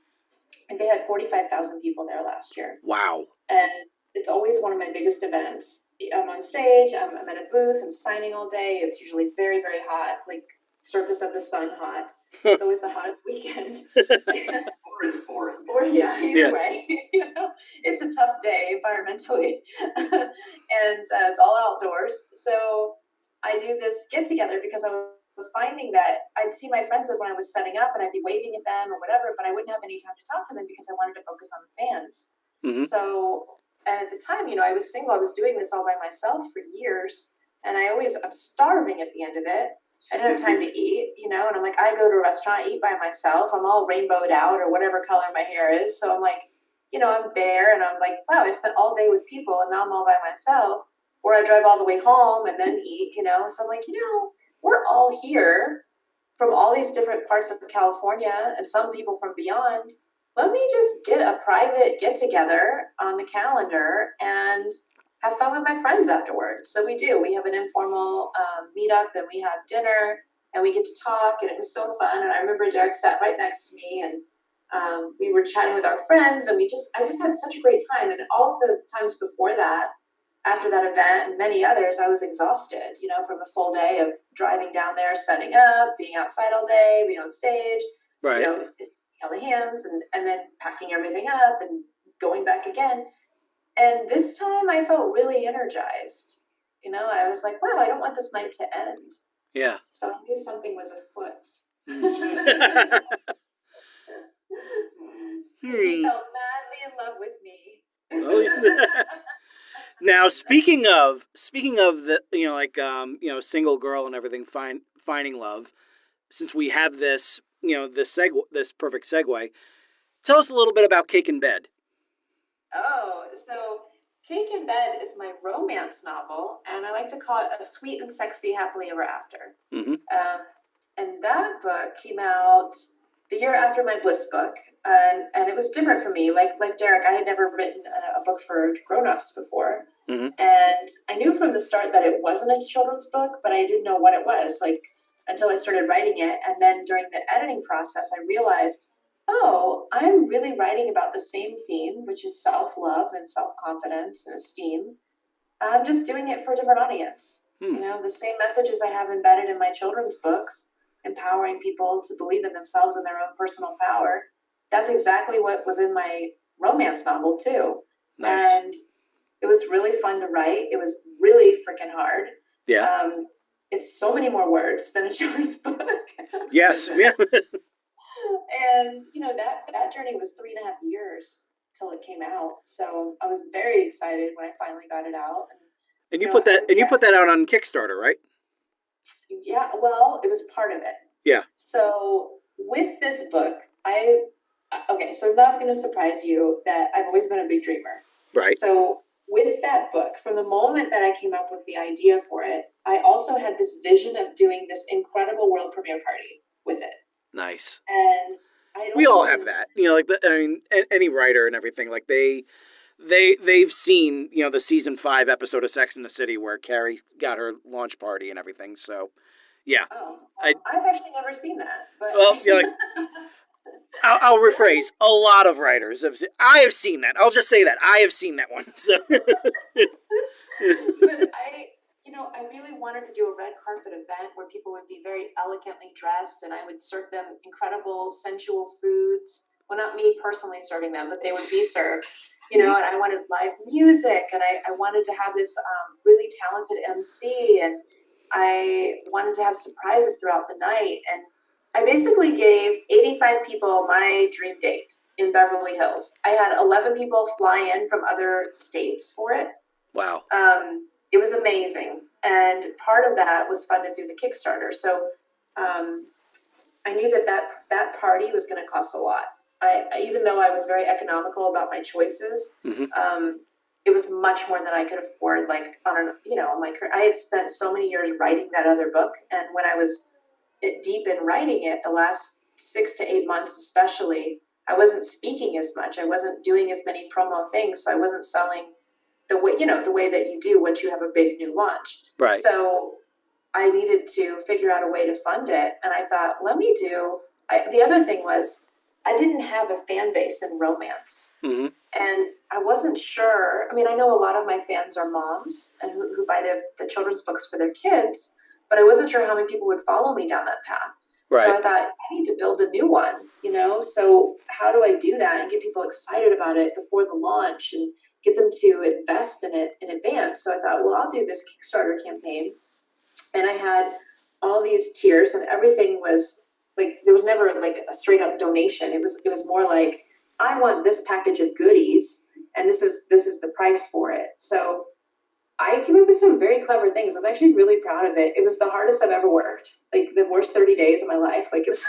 And they had 45,000 people there last year. Wow. And it's always one of my biggest events. I'm on stage, I'm at a booth, I'm signing all day. It's usually very, very hot, like surface of the sun hot. It's always the hottest weekend. Or it's boring. Either way. It's a tough day environmentally. And it's all outdoors. So I do this get together because I was finding that I'd see my friends when I was setting up and I'd be waving at them or whatever, but I wouldn't have any time to talk to them because I wanted to focus on the fans. So, and at the time, I was single. I was doing this all by myself for years, and I'm starving at the end of it. I didn't have time to eat, and I'm like, I go to a restaurant, eat by myself. I'm all rainbowed out or whatever color my hair is. So I'm like, I'm there, and I'm like, wow, I spent all day with people, and now I'm all by myself. Or I drive all the way home and then eat, So I'm like, we're all here from all these different parts of California and some people from beyond. Let me just get a private get-together on the calendar and have fun with my friends afterwards. So we do. We have an informal meetup, and we have dinner, and we get to talk, and it was so fun. And I remember Derek sat right next to me, and we were chatting with our friends, and I just had such a great time. And all the times before that, after that event and many others, I was exhausted, from a full day of driving down there, setting up, being outside all day, being on stage, right. all the hands, and then packing everything up and going back again. And this time I felt really energized. I was like, wow, I don't want this night to end. Yeah. So I knew something was afoot. He felt madly in love with me. Now, speaking of the, single girl and everything, finding love, since we have this, this perfect segue, tell us a little bit about Cake in Bed. Oh, so Cake in Bed is my romance novel, and I like to call it a sweet and sexy happily ever after. And that book came out the year after my Bliss book, and it was different for me. Like Derek, I had never written a book for grown-ups before. And I knew from the start that it wasn't a children's book, but I didn't know what it was, until I started writing it. And then during the editing process, I realized, oh, I'm really writing about the same theme, which is self-love and self-confidence and esteem. I'm just doing it for a different audience. The same messages I have embedded in my children's books, empowering people to believe in themselves and their own personal power. That's exactly what was in my romance novel too. Nice. And it was really fun to write. It was really freaking hard. Yeah. It's so many more words than a children's book. Yes. Yeah. And that journey was 3.5 years till it came out. So I was very excited when I finally got it out. And you put that you put that out on Kickstarter, right? Yeah, well, it was part of it. Yeah. So with this book, okay, so it's not going to surprise you that I've always been a big dreamer. Right. So with that book, from the moment that I came up with the idea for it, I also had this vision of doing this incredible world premiere party with it. Nice. And we all have that, like any writer and everything, like they've seen, the season 5 episode of Sex and the City where Carrie got her launch party and everything. So, yeah. Oh, I've actually never seen that. But well, I'll rephrase. A lot of writers I have seen that. I'll just say that I have seen that one. So. But I really wanted to do a red carpet event where people would be very elegantly dressed, and I would serve them incredible sensual foods. Well, not me personally serving them, but they would be served. And I wanted live music, and I wanted to have this really talented MC, and I wanted to have surprises throughout the night. And I basically gave 85 people my dream date in Beverly Hills. I had 11 people fly in from other states for it. Wow. It was amazing. And part of that was funded through the Kickstarter. So I knew that party was going to cost a lot. Even though I was very economical about my choices, it was much more than I could afford. Like I had spent so many years writing that other book. And when I was deep in writing it, the last 6 to 8 months especially, I wasn't speaking as much. I wasn't doing as many promo things. So I wasn't selling the way that you do once you have a big new launch. Right. So I needed to figure out a way to fund it. And I thought, the other thing was I didn't have a fan base in romance. Mm-hmm. And I wasn't sure. I mean, I know a lot of my fans are moms and who buy the children's books for their kids, but I wasn't sure how many people would follow me down that path. Right. So I thought, I need to build a new one, So how do I do that and get people excited about it before the launch and get them to invest in it in advance? So I thought, well, I'll do this Kickstarter campaign. And I had all these tiers, and everything was like, there was never like a straight up donation. It was more like, I want this package of goodies, and this is the price for it. So I came up with some very clever things. I'm actually really proud of it. It was the hardest I've ever worked. Like the worst 30 days of my life. Like it was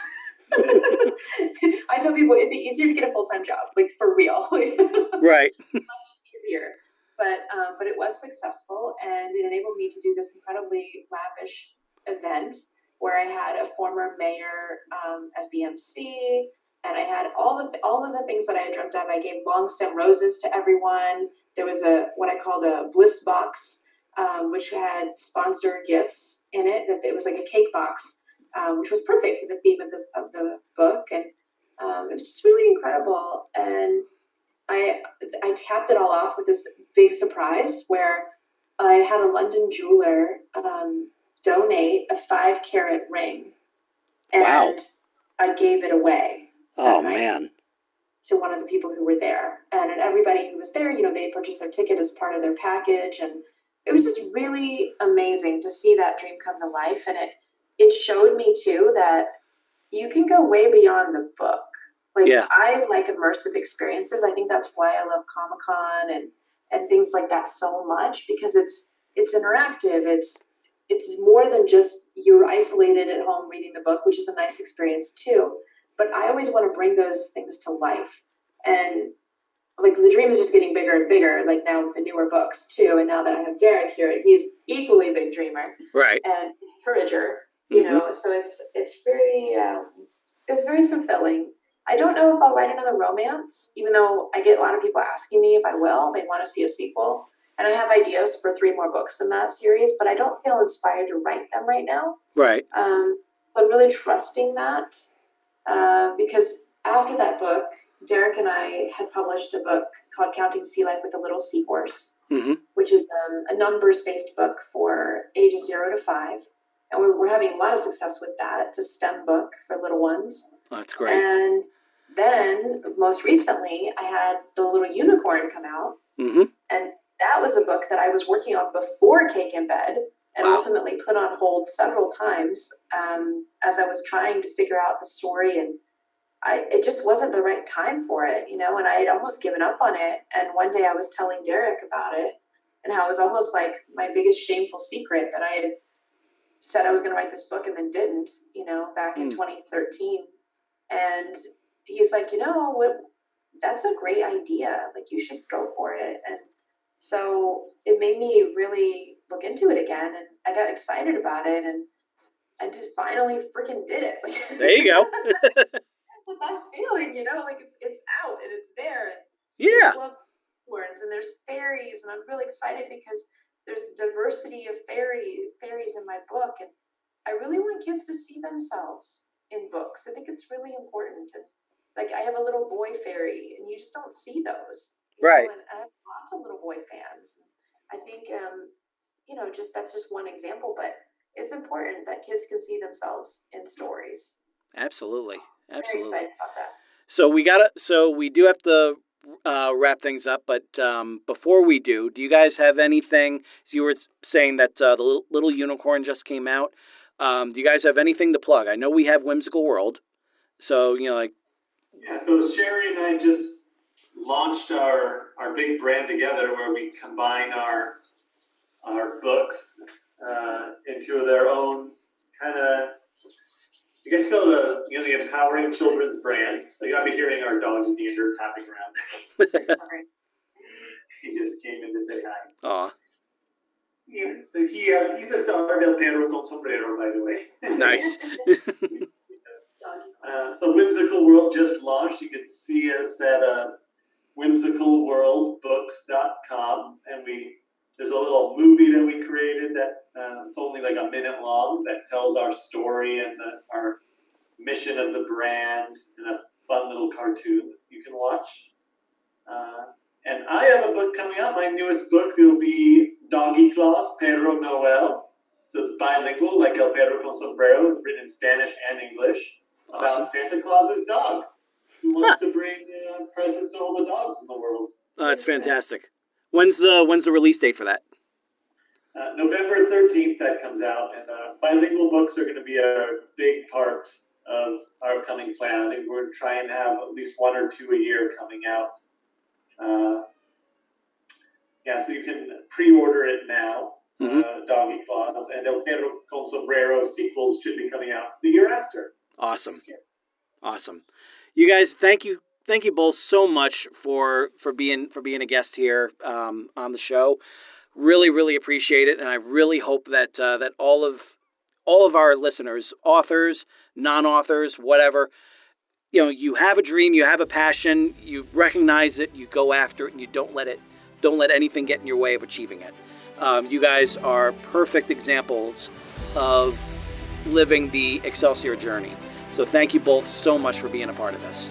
I tell people it'd be easier to get a full-time job, like for real. Right. Much easier. But it was successful, and it enabled me to do this incredibly lavish event where I had a former mayor as the MC, and I had all of the things that I had dreamt of. I gave long stem roses to everyone. There was what I called a bliss box, which had sponsored gifts in it. That it was like a cake box, which was perfect for the theme of the book, and it was just really incredible. And I tapped it all off with this big surprise where I had a London jeweler donate a 5-carat ring, and wow. I gave it away. Oh man. To one of the people who were there, and everybody who was there, they purchased their ticket as part of their package, and it was just really amazing to see that dream come to life. And it showed me too that you can go way beyond the book. Like, yeah. I like immersive experiences. I think that's why I love Comic-Con and things like that so much, because it's interactive. It's more than just you're isolated at home reading the book, which is a nice experience too. But I always want to bring those things to life. And like the dream is just getting bigger and bigger, like now with the newer books too. And now that I have Derek here, he's equally a big dreamer. Right. And encourager, so it's very fulfilling. I don't know if I'll write another romance, even though I get a lot of people asking me if I will. They want to see a sequel. And I have ideas for 3 more books in that series, but I don't feel inspired to write them right now. Right. So I'm really trusting that. Because after that book, Derek and I had published a book called Counting Sea Life with a Little Seahorse, which is a numbers-based book for ages 0 to 5. And we're having a lot of success with that. It's a STEM book for little ones. Oh, that's great. And then, most recently, I had The Little Unicorn come out. Mm-hmm. And that was a book that I was working on before Cake in Bed, and ultimately put on hold several times as I was trying to figure out the story and it just wasn't the right time for it, you know, and I had almost given up on it. And one day I was telling Derek about it, and how it was almost like my biggest shameful secret that I had said I was going to write this book and then didn't, you know, back in 2013. And he's like, you know, what, that's a great idea. Like, you should go for it. And so it made me really look into it again, and I got excited about it, and I just finally freaking did it. Like, There you go. the best feeling, you know, like it's out and it's there. And Yeah. there's love words and there's fairies, and I'm really excited because there's diversity of fairies in my book, and I really want kids to see themselves in books. I think it's really important. And like, I have a little boy fairy, and you just don't see those, you Right. know, and I have lots of little boy fans. I think, you know, just that's just one example, but it's important that kids can see themselves in stories. Absolutely. Very Absolutely. excited about that. So we do have to wrap things up, but before we do you guys have anything? So you were saying that the little unicorn just came out. Do you guys have anything to plug? I know we have Whimsical World, so you know, like, Yeah, so Sheri and I just launched our big brand together, where we combine our books into their own kind of, I guess, called the empowering children's brand. So you'll be hearing our dog Xander tapping around. Sorry. He just came in to say hi. aw, Yeah, so he's a star del perro con sombrero, by the way. nice. So Whimsical World just launched. You can see us at whimsicalworldbooks.com, and there's a little movie that we created that it's only like a minute long, that tells our story and our mission of the brand in a fun little cartoon you can watch. And I have a book coming out. My newest book will be Doggy Claus, Perro Noel. So it's bilingual, like El Perro con Sombrero, written in Spanish and English, about Awesome. Santa Claus's dog, who wants to bring presents to all the dogs in the world. Oh, that's fantastic. When's the release date for that? November 13th that comes out, and bilingual books are going to be a big part of our upcoming plan. I think we're going to try and have at least one or two a year coming out. So you can pre-order it now, Doggy Claus, and El Perro con Sombrero sequels should be coming out the year after. Awesome. You guys, thank you both so much for being a guest here on the show. Really appreciate it, and I really hope that that all of our listeners, authors, non-authors, whatever, you know, you have a dream, you have a passion, you recognize it, you go after it, and you don't let anything get in your way of achieving it. You guys are perfect examples of living the Excelsior journey. So thank you both so much for being a part of this.